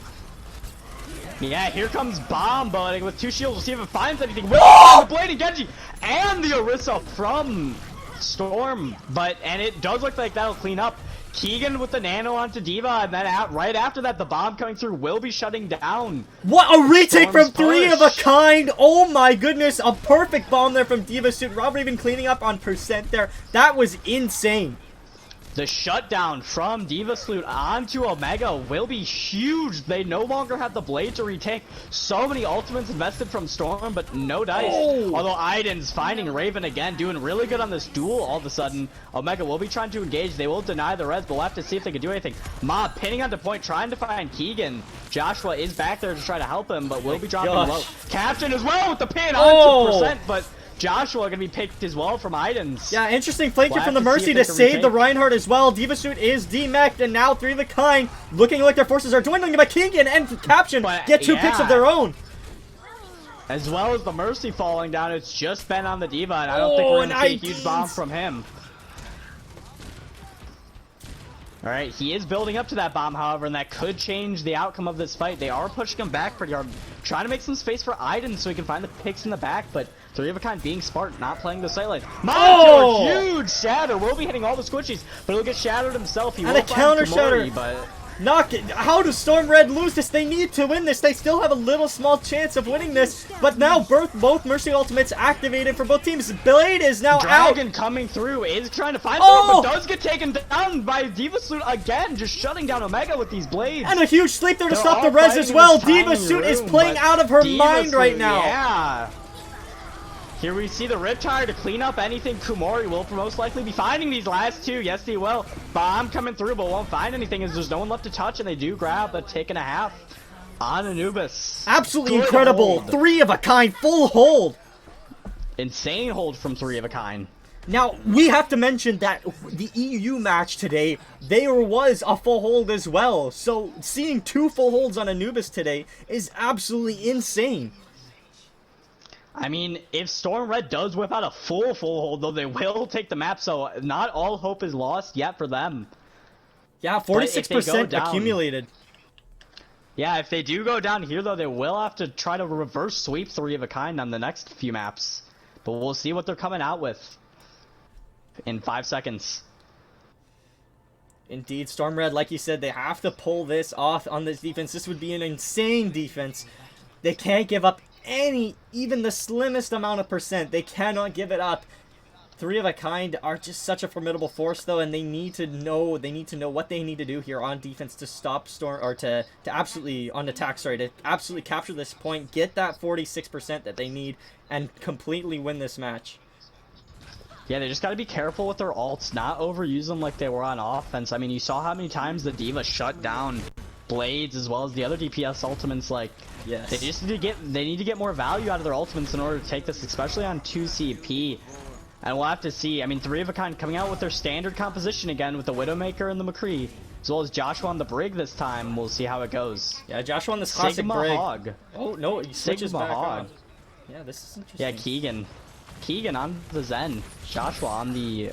Yeah, here comes Bomb, but with 2 shields, we'll see if it finds anything. The Blading Genji and the Orisa from Storm, and it does look like that'll clean up. Keegan with the nano onto D.Va, and then right after that, the bomb coming through will be shutting down. What a retake from Three of a Kind! Oh my goodness, a perfect bomb there from D.Va suit. Rob Raven cleaning up on percent there. That was insane. The shutdown from D.Va Salute onto Omega will be huge. They no longer have the blade to retake. So many ultimates invested from Storm, but no dice. Although Iden's finding Raven again, doing really good on this duel all of a sudden. Omega will be trying to engage. They will deny the res, but we'll have to see if they can do anything. Mob pinning onto point, trying to find Keegan. Joshua is back there to try to help him, but will be dropping low. Captain as well with the pin onto percent, but Joshua gonna be picked as well from Idens. Yeah, interesting flanker from the Mercy to save the Reinhardt as well. D.Va suit is demeched, and now Three of a Kind looking like their forces are dwindling, but Keegan and Caption get 2 picks of their own. As well as the Mercy falling down, it's just been on the D.Va, and I don't think we're gonna see a huge bomb from him. All right, he is building up to that bomb, however, and that could change the outcome of this fight. They are pushing him back pretty hard, trying to make some space for Iden so he can find the picks in the back, but 3 of a kind being smart, not playing the sight line. Oh! Huge shatter will be hitting all the squishies, but he'll get shattered himself. He And will a counter find Komori, shatter. but Knock it. How does Storm Red lose this? They need to win this. They still have a little small chance of winning this. But now both Mercy Ultimates activated for both teams. Blade is now Dragon out. coming through is trying to find Oh! someone, but does get taken down by Diva Suit again, just shutting down Omega with these blades. And a huge sleep there to They're stop the all res fighting as in well. this Diva tiny Suit is room, playing but out of her Diva mind right Suit, now. Yeah. Here we see the Riptide to clean up anything. Komori will most likely be finding these last 2. Yes, he will. Bomb coming through, but won't find anything as there's no one left to touch, and they do grab a tick and a half on Anubis. Absolutely Good incredible. hold. 3 of a kind, full hold. Insane hold from 3 of a kind. Now, we have to mention that the EU match today, there was a full hold as well. So, seeing 2 full holds on Anubis today is absolutely insane. I mean, if Storm Red does whip out a full hold, though, they will take the map, so not all hope is lost yet for them. Yeah, But if they go 46% down- accumulated. Yeah, if they do go down here, though, they will have to try to reverse sweep 3 of a kind on the next few maps. But we'll see what they're coming out with in 5 seconds. Indeed, Storm Red, like you said, they have to pull this off on this defense. This would be an insane defense. They can't give up even the slimmest amount of percent. They cannot give it up. 3 of a kind are just such a formidable force, though, and they need to know what they need to do here on defense to stop Storm, or to absolutely, on attack, sorry, to absolutely capture this point, get that 46% that they need, and completely win this match. Yeah, they just got to be careful with their ults, not overuse them like they were on offense. I mean, you saw how many times the D.Va shut down Blades as well as the other DPS ultimates. Like, Yes. they need to get more value out of their ultimates in order to take this, especially on 2CP. And we'll have to see. I mean, 3 of a kind coming out with their standard composition again with the Widowmaker and the McCree, as well as Joshua on the Brig this time. We'll see how it goes. Yeah, Joshua on this classic Sigma brig. Hog. Oh, no, he switches Sigma back Hog. on. Yeah, this is interesting. Yeah, Keegan on the Zen. Joshua on the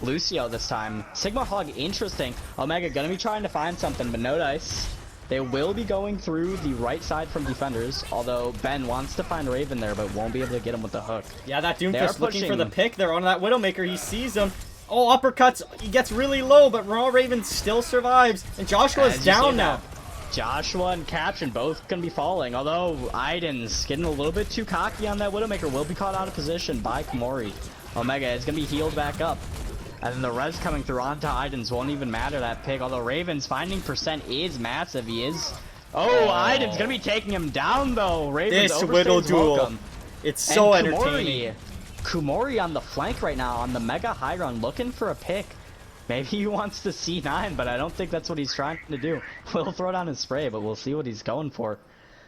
Lucio this time. Sigma Hog, interesting. Omega gonna be trying to find something, but no dice. They will be going through the right side from defenders, although Ben wants to find Raven there, but won't be able to get him with the hook. Yeah, that They are Doomfist looking for the pushing. pick there on that Widowmaker. He sees him. Oh, uppercuts. He gets really low, but Raw Raven still survives. And Joshua's As you down see now. that, Joshua and Caption both gonna be falling, although Iden's getting a little bit too cocky on that Widowmaker, will be caught out of position by Komori. Omega is gonna be healed back up. And then the res coming through onto Iden's won't even matter that pick, although Raven's finding percent is massive. He is. Oh, Iden's gonna be taking him down though. Raven's This overstays Widow duel. welcome. It's so And entertaining. Kumori on the flank right now on the Mega High Ground looking for a pick. Maybe he wants to C9, but I don't think that's what he's trying to do. We'll throw down his spray, but we'll see what he's going for.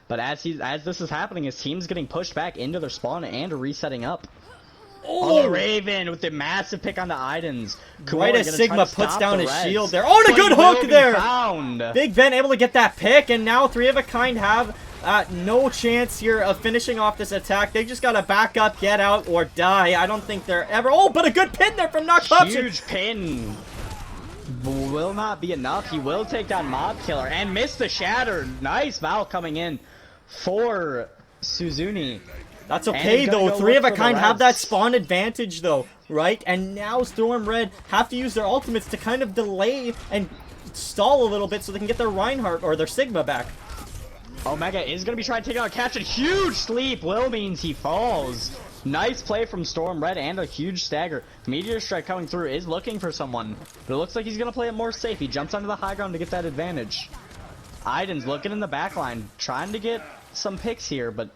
But as this is happening, his team's getting pushed back into their spawn and resetting up. Oh, Raven with the massive pick on the Idens. Right as gonna try Sigma to puts stop down the his res. shield there. Oh, and a But good he will hook be there. found. Big Ben able to get that pick, and now 3 of a kind have no chance here of finishing off this attack. They just gotta back up, get out, or die. I don't think they're ever. Oh, but a good pin there from Knock Option. Huge pin. Will not be enough. He will take down Mob Killer and miss the shatter. Nice Val coming in for Suzuni. That's And okay he's gonna though. go 3 of a look for the kind have res. that spawn advantage though, right? And now Storm Red have to use their ultimates to kind of delay and stall a little bit so they can get their Reinhardt or their Sigma back. Omega is going to be trying to take out Captain. Huge sleep. Will means he falls. Nice play from Storm Red and a huge stagger. Meteor Strike coming through is looking for someone, but it looks like he's going to play it more safe. He jumps onto the high ground to get that advantage. Iden's looking in the back line, trying to get some picks here, but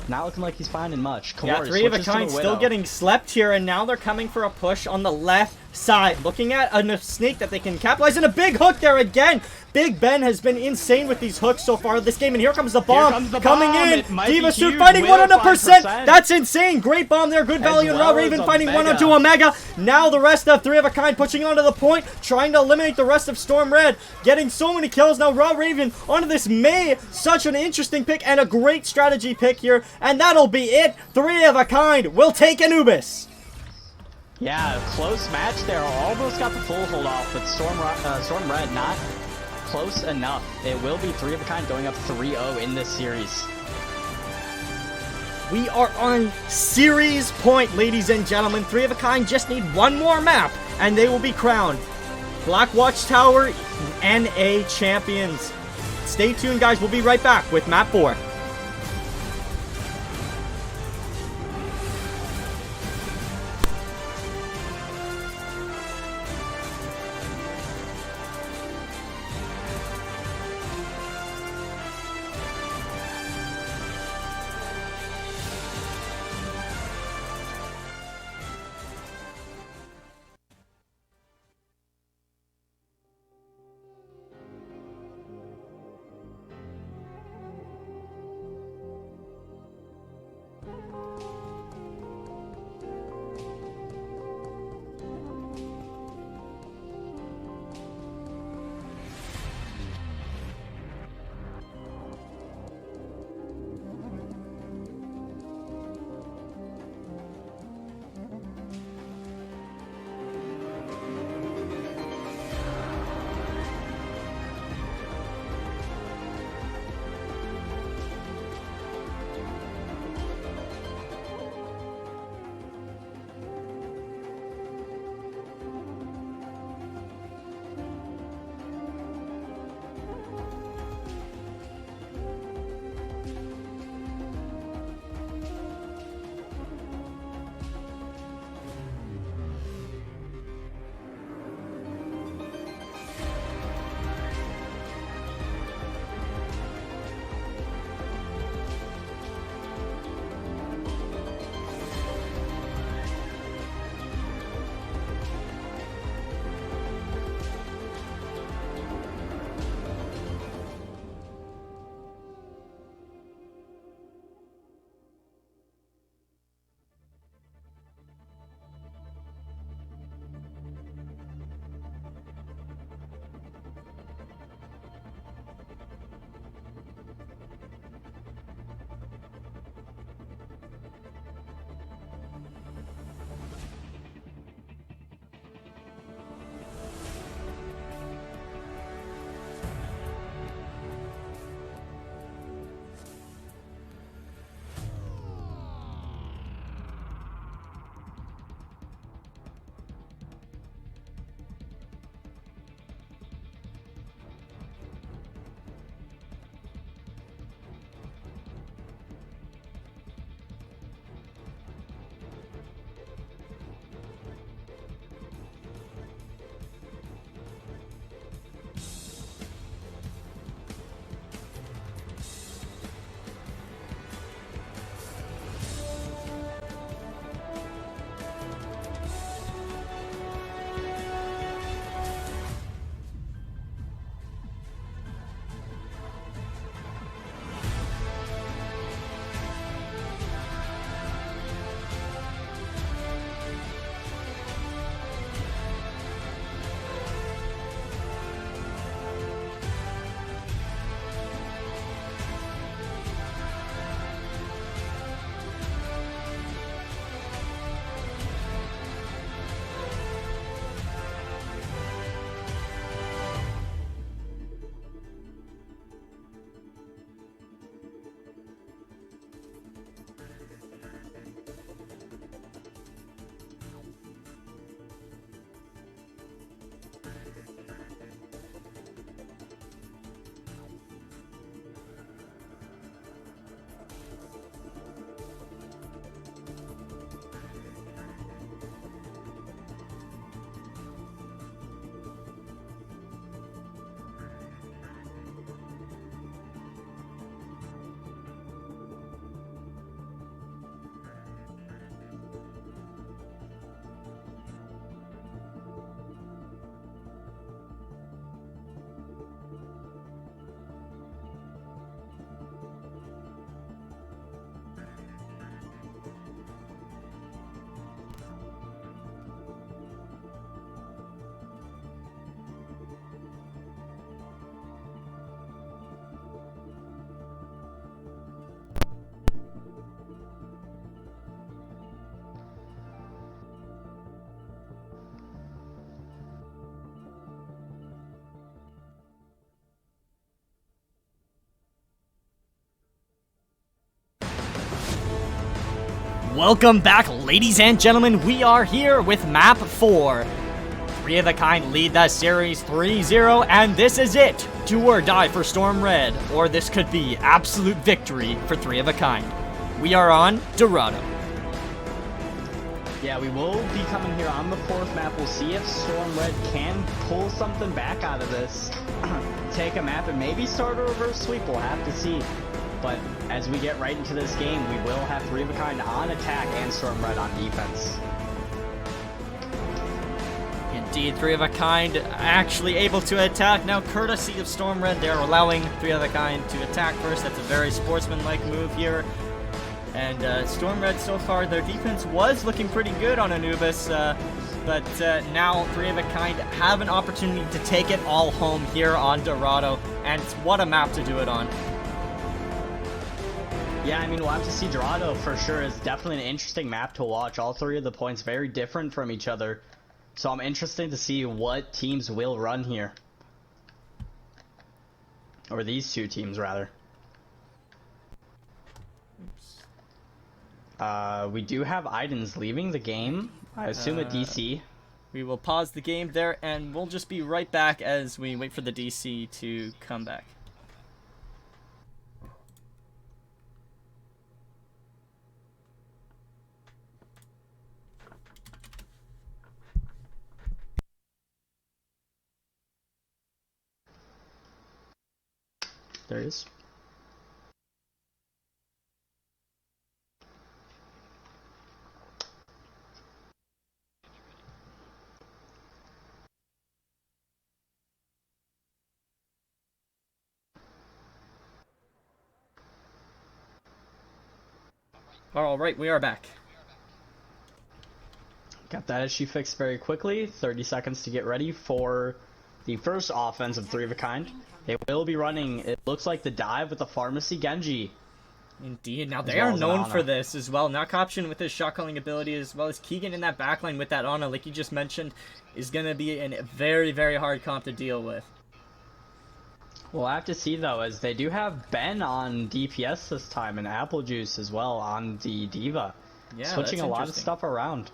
not looking like he's finding much. Yeah, Komori 3 of a switches to kind the still Widow. getting slept here, and now they're coming for a push on the left side. Looking at a snake that they can capitalize, and a big hook there again. Big Ben has been insane with these hooks so far this game, and here comes the bomb comes the coming bomb. in. It might be Diva Suit huge. fighting Will 100%. 5%. That's insane. Great bomb there. Good value. And well Raw Raven as fighting one Omega. onto Omega. Now the rest of 3 of a kind pushing onto the point, trying to eliminate the rest of Storm Red. Getting so many kills now. Raw Raven onto this May. Such an interesting pick and a great strategy pick here. And that'll be it. 3 of a kind will take Anubis. Yeah, close match there. Almost got the full hold off, but Storm Red not close enough. It will be 3 of a kind going up 3-0 in this series. We are on series point, ladies and gentlemen. 3 of a kind just need one more map, and they will be crowned Blackwatch Tower NA champions. Stay tuned, guys. We'll be right back with map 4. Welcome back, ladies and gentlemen. We are here with map 4. 3 of a Kind lead that series 3-0, and this is it. Do or die for Storm Red, or this could be absolute victory for 3 of a Kind. We are on Dorado. Yeah, we will be coming here on the 4th map. We'll see if Storm Red can pull something back out of this. Take a map and maybe start a reverse sweep. We'll have to see. But as we get right into this game, we will have 3 of a Kind on attack and Storm Red on defense. Indeed, 3 of a Kind actually able to attack. Now, courtesy of Storm Red, they're allowing 3 of a Kind to attack first. That's a very sportsmanlike move here. And Storm Red, so far, their defense was looking pretty good on Anubis. But now 3 of a Kind have an opportunity to take it all home here on Dorado. And what a map to do it on. Yeah, I mean, we'll have to see. Dorado, for sure, is definitely an interesting map to watch. All 3 of the points very different from each other. So I'm interested to see what teams will run here. Or these 2 teams, rather. We do have Idens leaving the game. I assume a DC. We will pause the game there, and we'll just be right back as we wait for the DC to come back. There it is. Alright, we are back. Got that issue fixed very quickly. 30 seconds to get ready for the first offense of 3 of a Kind. They will be running, it looks like, the dive with the Pharmacy Genji. Indeed. Now, they are known for this as well. Now, Koption with his shot-calling ability, as well as Keegan in that backline with that Ana, like you just mentioned, is going to be a very, very hard comp to deal with. We'll have to see, though, as they do have Ben on DPS this time, and Apple Juice as well on the Diva. Yeah, switching a lot of stuff around.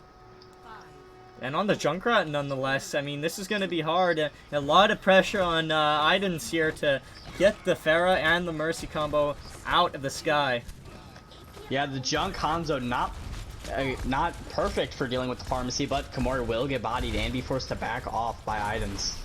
And on the Junkrat, nonetheless, I mean, this is going to be hard. A lot of pressure on Idens here to get the Pharah and the Mercy combo out of the sky. Yeah, the Junk Hanzo not perfect for dealing with the Pharmacy, but Komori will get bodied and be forced to back off by Idens.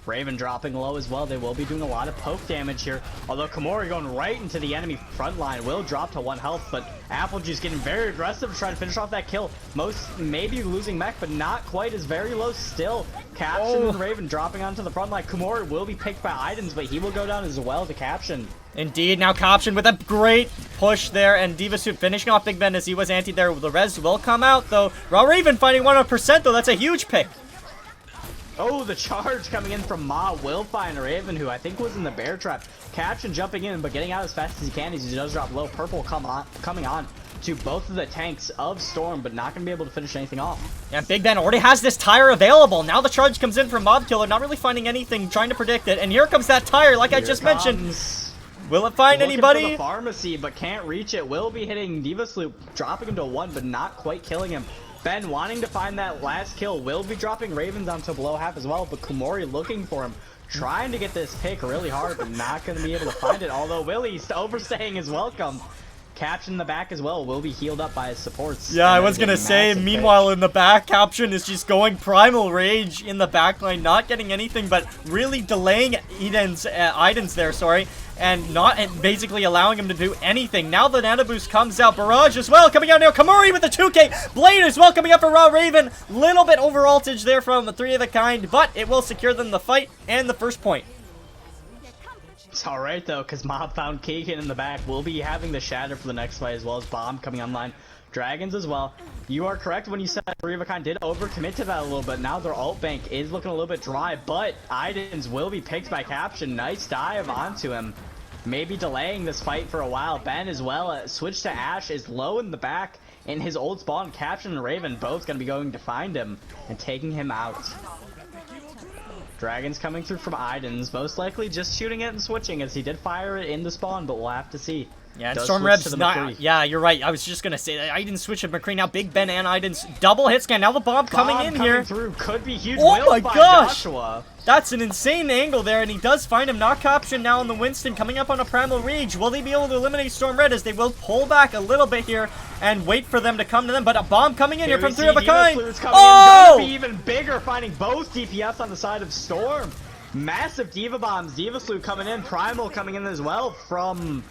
Raven dropping low as well. They will be doing a lot of poke damage here. Although Komori going right into the enemy front line will drop to 1 health, but Applejuice getting very aggressive to try to finish off that kill. Most maybe losing mech, but not quite, is very low still. Caption and Raven dropping onto the front line. Komori will be picked by Idens, but he will go down as well to Caption. Indeed, now Koption with a great push there, and Diva Soup finishing off Big Ben as he was anti there. The res will come out though. Raw Raven fighting 100% though. That's a huge pick. Oh, the charge coming in from Ma will find Raven, who I think was in the bear trap. Caption jumping in, but getting out as fast as he can as he does drop low. Purple coming on to both of the tanks of Storm, but not going to be able to finish anything off. Yeah, Big Ben already has this tire available. Now the charge comes in from Mob Killer, not really finding anything, trying to predict it. And here comes that tire, like I just mentioned. Will it find anybody? For the Pharmacy, but can't reach it. Will be hitting Diva Sloop, dropping him to 1, but not quite killing him. Ben wanting to find that last kill, will be dropping Ravens onto below half as well, but Komori looking for him, trying to get this pick really hard, but not going to be able to find it, although Willie's overstaying is welcome. Caption in the back as well will be healed up by his supports. Yeah, I was going to say, meanwhile in the back, Caption is just going Primal Rage in the back line, not getting anything, but really delaying Idens there, sorry. And not basically allowing him to do anything. Now the Nano Boost comes out. Barrage as well coming out now. Komori with the 2K. Blade as well coming up for Raw Raven. Little bit over ultage there from the 3 of a Kind, but it will secure them the fight and the first point. It's alright though, because Mob found Keegan in the back. We'll be having the Shatter for the next fight, as well as Bomb coming online. Dragons as well. You are correct when you said 3 of a Kind did overcommit to that a little bit. Now their ult bank is looking a little bit dry, but Idens will be picked by Caption. Nice dive onto him. Maybe delaying this fight for a while. Ben as well, switch to Ash, is low in the back. In his old spawn, Caption and Raven both going to be going to find him and taking him out. Dragons coming through from Idens, most likely just shooting it and switching, as he did fire it in the spawn, but we'll have to see. Yeah, and Does Storm switch Reb's to the not. McCree. Yeah, you're right. I was just gonna say that. Aiden switch to McCree now. Big Ben and Aiden's double hit scan. Now the bomb coming in here. Through could be huge. Oh Will my find gosh! Joshua. That's an insane angle there, and he does find him. Knock option now on the Winston, coming up on a Primal Rage. Will they be able to eliminate Storm Red, as they will pull back a little bit here and wait for them to come to them? But a bomb coming in here from 3 of a kind. Oh! Gonna be even bigger, finding both DPS on the side of Storm. Massive Diva bombs. Diva Slew coming in. Primal coming in as well from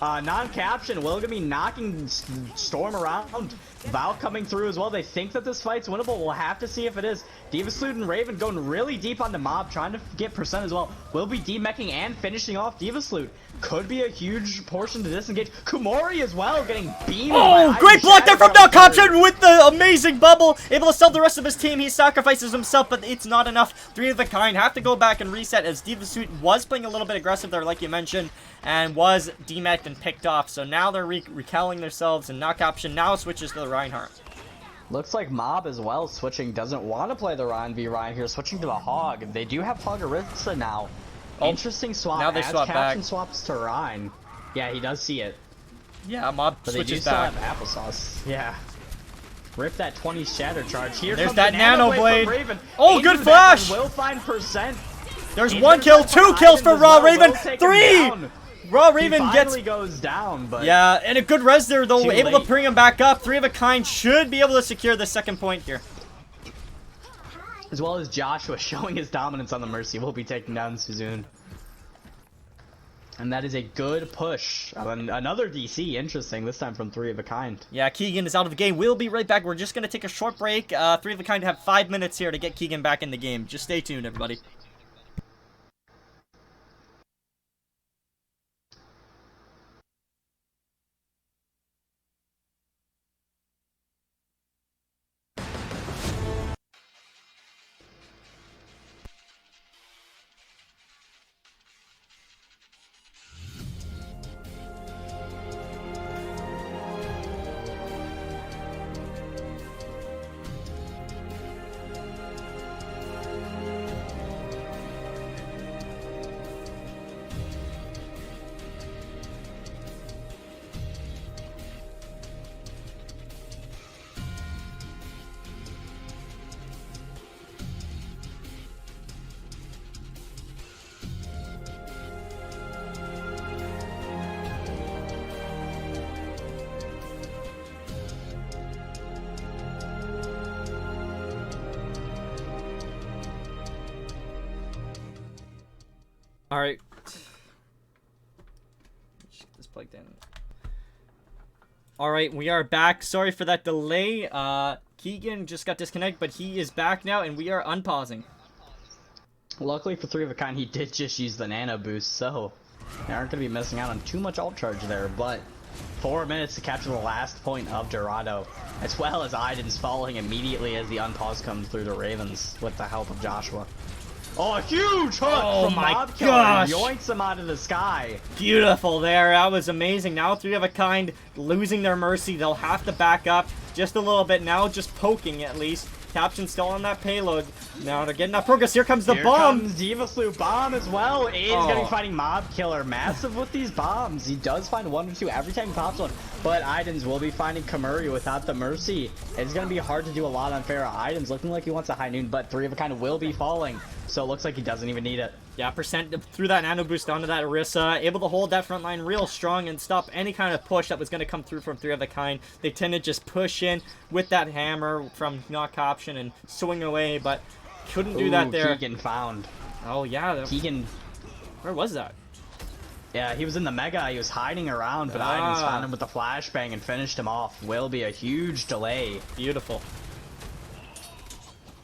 non-caption. Will gonna be knocking Storm around. Val coming through as well. They think that this fight's winnable. We'll have to see if it is. Diva Slew and Raven going really deep on the mob, trying to get percent as well. Will be demeching and finishing off Diva Slew. Could be a huge portion to disengage. Kumori as well, getting beamed. Oh, great block there from Knock option with the amazing bubble. Able to sell the rest of his team. He sacrifices himself, but it's not enough. 3 of a kind have to go back and reset, as Diva Slew was playing a little bit aggressive there, like you mentioned, and was demeched and picked off. So now they're recalling themselves, and Knock option now switches to the Reinhardt. Looks like Mob as well switching, doesn't want to play the Ryan v Ryan here, switching to a Hog. They do have Hog Arissa now. Oh, interesting swap. now they as swap Caption back. swaps to Ryan. Yeah, he does see it. Yeah, Mob But switches they do back. still have applesauce. Yeah. Rip that 20 shatter charge. Here There's comes that the nano blade blade. from Raven. Oh, Into good the flash. backline, will find percent. There's Into 1 the kill, backline, 2 kills for Ivans as Raw well. Raven, Will take him 3! down. Raw He Raven finally gets... goes down, but Yeah, and a good res there, though. Too Able to late. bring him back up. 3 of a kind should be able to secure the second point here. as well as Joshua showing his dominance on the Mercy, will be taking down Suzune. And that is a good push. Another DC, interesting, this time from 3 of a kind. Yeah, Keegan is out of the game. We'll be right back. We're just going to take a short break. 3 of a kind have 5 minutes here to get Keegan back in the game. Just stay tuned, everybody. Alright. Get this plugged in. Alright, we are back. Sorry for that delay. Keegan just got disconnected, but he is back now, and we are unpausing. Luckily for 3 of a kind, he did just use the nano boost, so they aren't going to be missing out on too much ult charge there, but 4 minutes to capture the last point of Dorado, as well as Aiden's following immediately as the unpause comes through the Ravens with the help of Joshua. Oh, a huge hook Oh from my Mob Killer, gosh. yoinks him out of the sky. Beautiful there. That was amazing. Now 3 of a kind losing their Mercy. They'll have to back up just a little bit now, just poking at least. Caption still on that payload. Now they're getting that progress. Here comes the Here bomb. comes Diva Slew bomb as well. Aiden's Oh. gonna be fighting Mob Killer. Massive with these bombs. He does find 1 or 2 every time he pops one. But Aiden's will be finding Kamuri without the Mercy. It's gonna be hard to do a lot on Farah. Aiden's looking like he wants a high noon, but 3 of a kind will be falling. So it looks like he doesn't even need it. Yeah, percent threw that nano boost onto that Orisa, able to hold that front line real strong and stop any kind of push that was going to come through from 3 of a kind. They tend to just push in with that hammer from knock option and swing away, but couldn't do that there. Keegan found. Oh yeah, Keegan, where was that? yeah, he was in the Mega. He was hiding around, but Aiden's found him with the flashbang and finished him off. Will be a huge delay. Beautiful.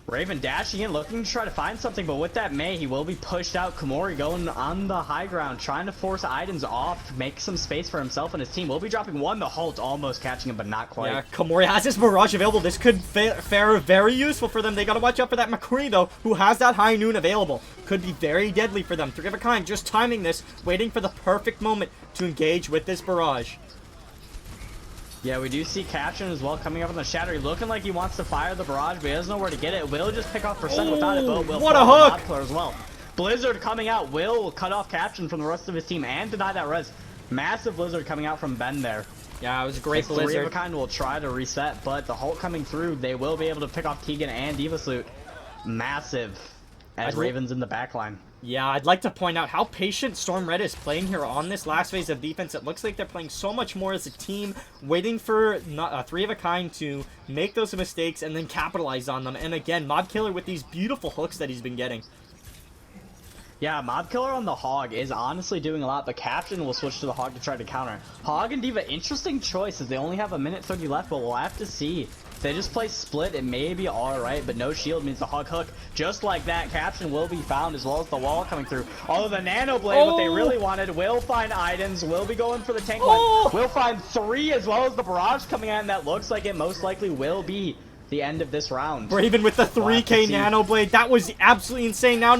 Raven dashing in, looking to try to find something, but with that Mei, he will be pushed out. Komori going on the high ground, trying to force Aiden's off to make some space for himself and his team. Will be dropping 1, the Halt almost catching him, but not quite. Yeah, Komori has his Mirage available. This could fare very useful for them. They gotta watch out for that McCree, though, who has that high noon available. Could be very deadly for them. 3 of a kind, just timing this, waiting for the perfect moment to engage with this barrage. Yeah, we do see Caption as well coming up on the Shatter. Looking like he wants to fire the barrage, but he doesn't know where to get it. Will just pick off percent without it, but will what a fall hook! Mob Killer as well. Blizzard coming out. Will cut off Caption from the rest of his team and deny that res. Massive blizzard coming out from Ben there. Yeah, it was a great Three of a blizzard. kind will try to reset, but the Hulk coming through, they will be able to pick off Keegan and Divasloot. Massive as Ravens in the backline. Yeah, I'd like to point out how patient Storm Red is playing here on this last phase of defense. It looks like they're playing so much more as a team, waiting for Three of a Kind to make those mistakes and then capitalize on them. And again, Mob Killer with these beautiful hooks that he's been getting. Yeah, Mob Killer on the Hog is honestly doing a lot, but Captain will switch to the Hog to try to counter. Hog and Diva, interesting choices. They only have a minute 30 left, but we'll have to see. If they just play split, it may be alright, but no shield means the Hog hook. Just like that, Captain will be found, as well as the wall coming through. Although the Nano Blade, what they really wanted, will find items, will be going for the tank line. Will find 3, as well as the Barrage coming in, and that looks like it most likely will be the end of this round. Raven with the 3K Nano Blade. That was absolutely insane. Now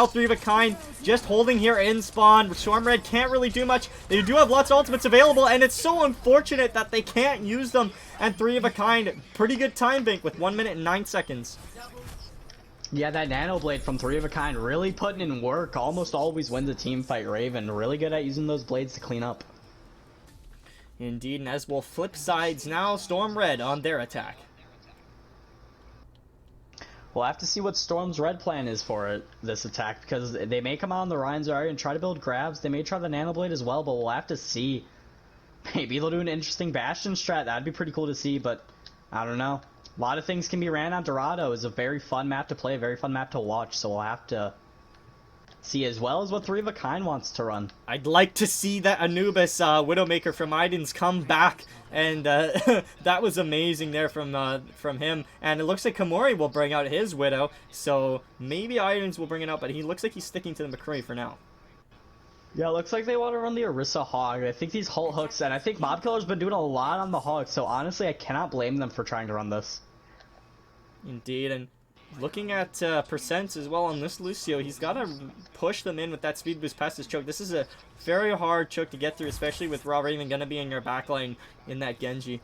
Three of a Kind just holding here in spawn. Storm Red can't really do much. They do have lots of ultimates available, and it's so unfortunate that they can't use them. And Three of a Kind, pretty good time bank with 1 minute and 9 seconds. Yeah, that Nano Blade from Three of a Kind really putting in work. Almost always wins a team fight, Raven. Really good at using those blades to clean up. Indeed, and as we'll flip sides now, Storm Red on their attack. We'll have to see what Storm's red plan is for this attack, because they may come out on the Ryan's area and try to build grabs. They may try the Nano Blade as well, but we'll have to see. Maybe they'll do an interesting Bastion strat. That'd be pretty cool to see, but I don't know. A lot of things can be ran on Dorado. It's a very fun map to play, a very fun map to watch, so we'll have to see, as well as what Three of a Kind wants to run. I'd like to see that Anubis Widowmaker from Idens come back, and that was amazing there from him. And it looks like Komori will bring out his Widow, so maybe Idens will bring it out, but he looks like he's sticking to the McCree for now. Yeah, it looks like they want to run the Orisa Hog. I think these Hulk hooks, and I think Mob Killer's been doing a lot on the Hog, so honestly, I cannot blame them for trying to run this. Indeed, and looking at percents as well on this Lucio, he's got to push them in with that speed boost past his choke. This is a very hard choke to get through, especially with Raw Raven going to be in your backline in that Genji.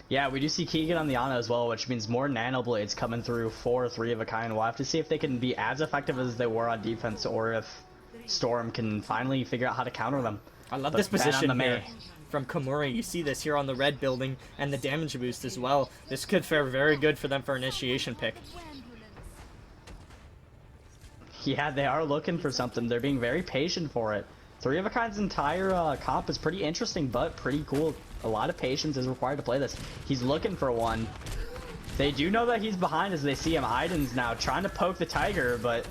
Yeah, we do see Keegan on the Ana as well, which means more Nano Blades coming through for Three of a Kind. We'll have to see if they can be as effective as they were on defense, or if Storm can finally figure out how to counter them. I love this position here from Komori. You see this here on the red building and the damage boost as well. This could fare very good for them for initiation pick. Yeah, they are looking for something. They're being very patient for it. Three of a Kind's entire comp is pretty interesting, but pretty cool. A lot of patience is required to play this. He's looking for one. They do know that he's behind as they see him. Idens now trying to poke the Tiger, but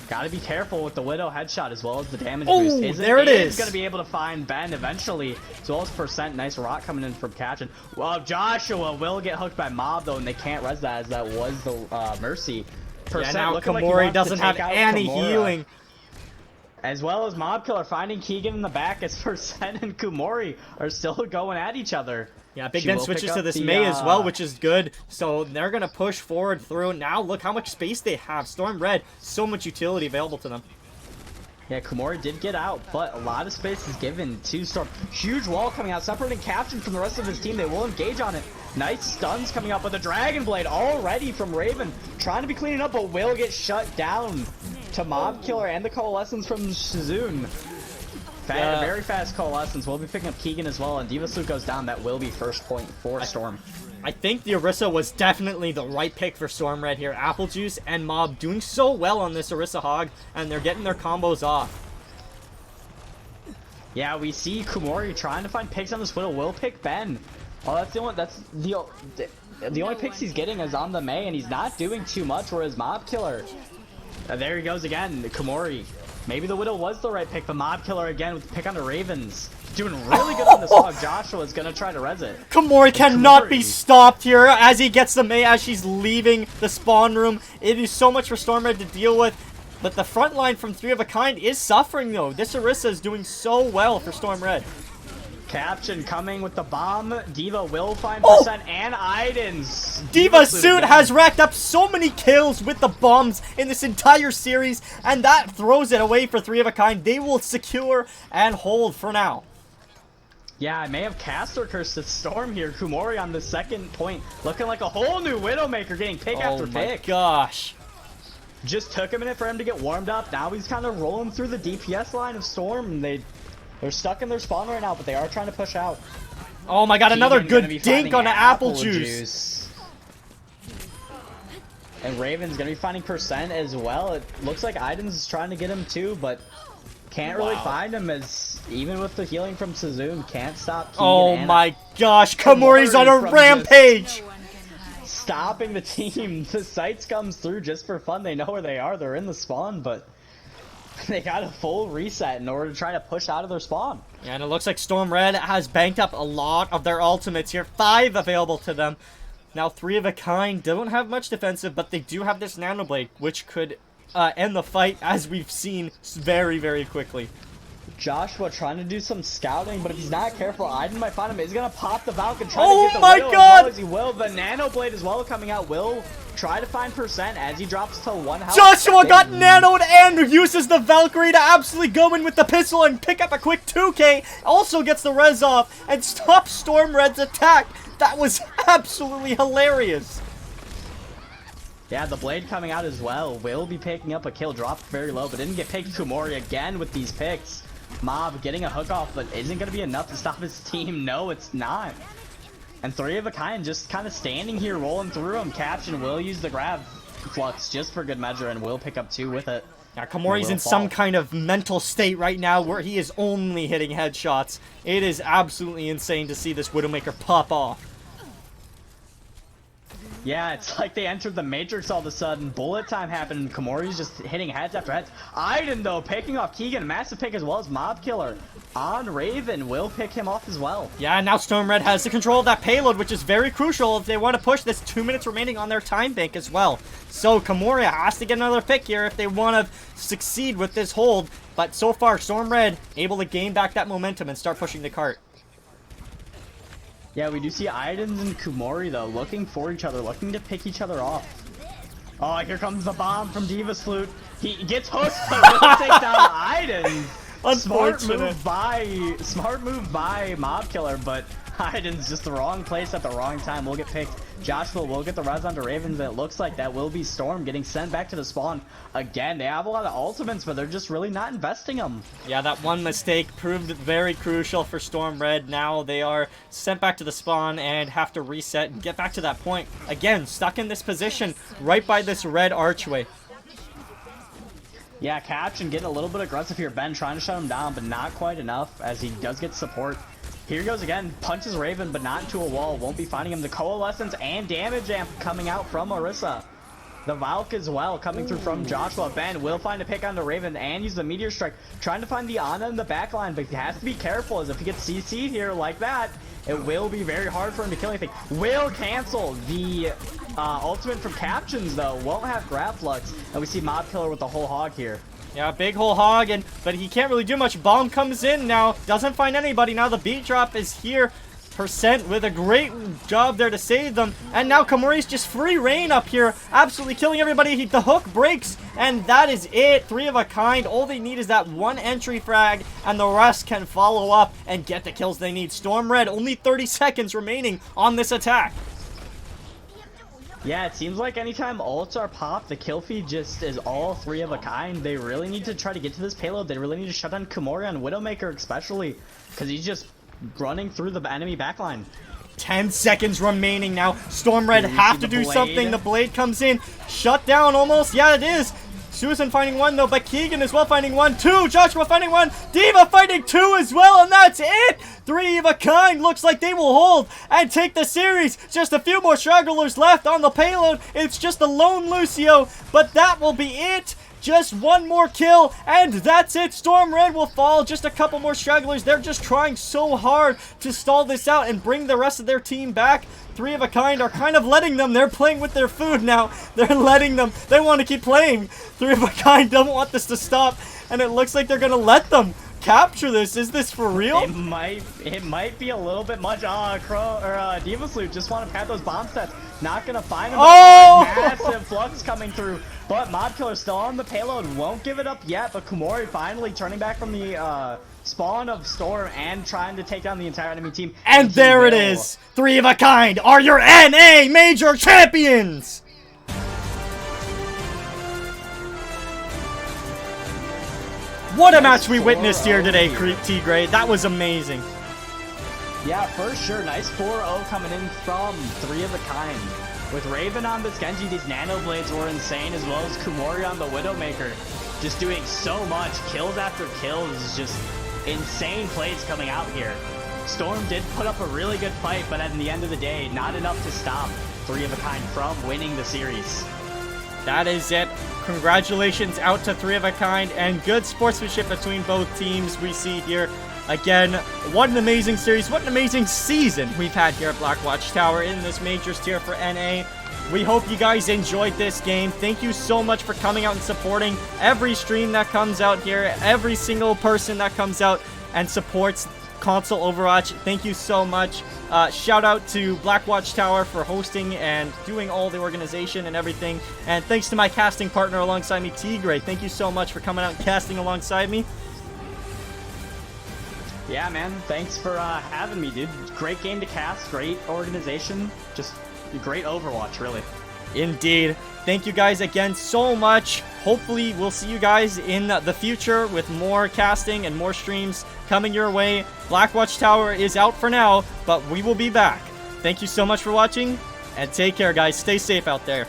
gotta be careful with the Widow headshot as well as the damage boost. There it is. Gonna be able to find Ben eventually, as well as percent. Nice rock coming in from Captain. Well, Joshua will get hooked by Mob though, and they can't res that, as that was the Mercy. Yeah, now Komori doesn't have any healing. As well as Mob Killer finding Keegan in the back, as Percent and Komori are still going at each other. Yeah, Big Ben switches to this Mei as well, which is good. So they're going to push forward through. Now look how much space they have. Storm Red, so much utility available to them. Yeah, Komori did get out, but a lot of space is given to Storm. Huge wall coming out, separating Captain from the rest of his team. They will engage on it. Nice stuns coming up with the Dragon Blade already from Raven. Trying to be cleaning up, but will get shut down to Mob Killer and the Coalescence from Shizun. Very fast Coalescence. We'll be picking up Keegan as well, and Divasloot goes down. That will be first point for Storm. I think the Orisa was definitely the right pick for Storm Red here. Apple Juice and Mob doing so well on this Orisa Hog, and they're getting their combos off. Yeah, we see Komori trying to find picks on this Widow. Will pick Ben. Oh, that's the only picks he's getting is on the Mei, and he's not doing too much. Whereas Mob Killer, there he goes again. Komori. Maybe the Widow was the right pick, but Mob Killer again with the pick on the Ravens. Doing really good on this Hog. Joshua's gonna try to res it. Komori cannot be stopped here as he gets the Mei as she's leaving the spawn room. It is so much for Storm Red to deal with, but the front line from Three of a Kind is suffering though. This Orisa is doing so well for Storm Red. Caption coming with the bomb. Diva will find percent and Idens. Divasloot has racked up so many kills with the bombs in this entire series, and that throws it away for Three of a Kind. They will secure and hold for now. Yeah, I may have caster cursed the Storm here. Komori on the second point, looking like a whole new Widowmaker, getting pick after pick. Oh my gosh. Just took a minute for him to get warmed up. Now he's kind of rolling through the DPS line of Storm, and they They're stuck in their spawn right now, but they are trying to push out. Oh my god, another Keegan gonna good be dink finding on the apple juice. And Raven's gonna be finding percent as well. It looks like Iden's is trying to get him too, but can't really find him, as even with the healing from Sazun, can't stop Keegan. Oh and my gosh, Komori's on a from rampage! stopping the team. The sights comes through just for fun. They know where they are. They're in the spawn, but they got a full reset in order to try to push out of their spawn. Yeah, and it looks like Storm Red has banked up a lot of their ultimates here. 5 available to them. Now, 3 of a kind don't have much defensive, but they do have this Nano Blade, which could end the fight, as we've seen very, very quickly. Joshua trying to do some scouting, but if he's not careful, Iden might find him. He's gonna pop the Valk and try Oh to get the my Widow God! as well as he will. The Nano Blade as well coming out will try to find percent as he drops to 1 health. Joshua got nanoed and uses the Valkyrie to absolutely go in with the pistol and pick up a quick 2k. Also gets the res off and stops Storm Red's attack. That was absolutely hilarious. Yeah, the Blade coming out as well. Will be picking up a kill, dropped very low, but didn't get picked. Kumori again with these picks. Mob getting a hook off, but isn't going to be enough to stop his team. No, it's not. And 3 of a kind just kind of standing here, rolling through him. Caption will use the grab flux just for good measure, and will pick up 2 with it. Yeah, Komori's in some kind of mental state right now where he is only hitting headshots. It is absolutely insane to see this Widowmaker pop off. Yeah, it's like they entered the Matrix all of a sudden. Bullet time happened, and Komori's just hitting heads after heads. Iden, though, picking off Keegan. Massive pick as well as Mob Killer. On Raven, will pick him off as well. Yeah, now Storm Red has the control of that payload, which is very crucial if they want to push this. 2 minutes remaining on their time bank as well. So Komori has to get another pick here if they want to succeed with this hold. But so far, Storm Red able to gain back that momentum and start pushing the cart. Yeah, we do see Iden and Kumori, though, looking for each other, looking to pick each other off. Oh, here comes the bomb from Diva's Flute. He gets hooked, but will take down Iden. Smart move by Mob Killer, but Iden's just the wrong place at the wrong time. Will get picked. Joshua will get the res onto Ravens, and it looks like that will be Storm getting sent back to the spawn. Again, they have a lot of ultimates, but they're just really not investing them. Yeah, that one mistake proved very crucial for Storm Red. Now they are sent back to the spawn and have to reset and get back to that point. Again, stuck in this position right by this red archway. Yeah, Caption getting a little bit aggressive here. Ben trying to shut him down, but not quite enough as he does get support. Here he goes again, punches Raven, but not into a wall. Won't be finding him. The Coalescence and Damage Amp coming out from Orisa. The Valk as well coming through from Joshua. Ben will find a pick on the Raven and use the Meteor Strike. Trying to find the Ana in the back line, but he has to be careful, as if he gets CC'd here like that, it will be very hard for him to kill anything. Will cancel the ultimate from Captions, though. Won't have Grab Flux. And we see Mob Killer with the whole hog here. Yeah, big hole hog, but he can't really do much. Bomb comes in now, doesn't find anybody. Now the beat drop is here. Percent with a great job there to save them. And now Komori's just free reign up here, absolutely killing everybody. The hook breaks, and that is it. 3 of a kind. All they need is that one entry frag, and the rest can follow up and get the kills they need. Storm Red, only 30 seconds remaining on this attack. Yeah, it seems like anytime ults are popped, the kill feed just is all 3 of a kind. They really need to try to get to this payload. They really need to shut down Komori on Widowmaker especially, because he's just running through the enemy backline. 10 seconds remaining now. Storm Red have to do something. The blade comes in. Shut down almost. Yeah, it is. Susan finding 1 though, but Keegan as well finding 1. 2, Joshua finding 1. Diva finding 2 as well, and that's it. 3 of a kind. Looks like they will hold and take the series. Just a few more stragglers left on the payload. It's just a lone Lucio, but that will be it. Just 1 more kill, and that's it. Storm Red will fall. Just a couple more stragglers. They're just trying so hard to stall this out and bring the rest of their team back. 3 of a kind are kind of letting them. They're playing with their food now. They're letting them. They want to keep playing. 3 of a kind don't want this to stop, and it looks like they're going to let them capture this. Is this for real? It might be a little bit much. Diva Salute just want to pad those bomb sets. Not gonna find him. Oh! Massive flux coming through, but Mob Killer still on the payload. Won't give it up yet. But Komori finally turning back from the spawn of Storm and trying to take down the entire enemy team. And there it is. 3 of a kind are your NA Major Champions. What a match we witnessed here today, T-Gray. That was amazing. Yeah, for sure. Nice 4-0 coming in from 3 of a kind. With Raven on this Genji, these Nano Blades were insane, as well as Kumori on the Widowmaker. Just doing so much. Kills after kills. Just insane plays coming out here. Storm did put up a really good fight, but at the end of the day, not enough to stop 3 of a kind from winning the series. That is it. Congratulations out to 3 of a kind, and good sportsmanship between both teams we see here. Again, what an amazing series, what an amazing season we've had here at Blackwatch Tower in this Majors tier for NA. We hope you guys enjoyed this game. Thank you so much for coming out and supporting every stream that comes out here, every single person that comes out and supports console Overwatch. Thank you so much. Shout out to Blackwatch Tower for hosting and doing all the organization and everything. And thanks to my casting partner alongside me, T-Gray. Thank you so much for coming out and casting alongside me. Yeah, man. Thanks for having me, dude. Great game to cast. Great organization. Just great Overwatch, really. Indeed. Thank you guys again so much. Hopefully, we'll see you guys in the future with more casting and more streams coming your way. Blackwatch Tower is out for now, but we will be back. Thank you so much for watching, and take care, guys. Stay safe out there.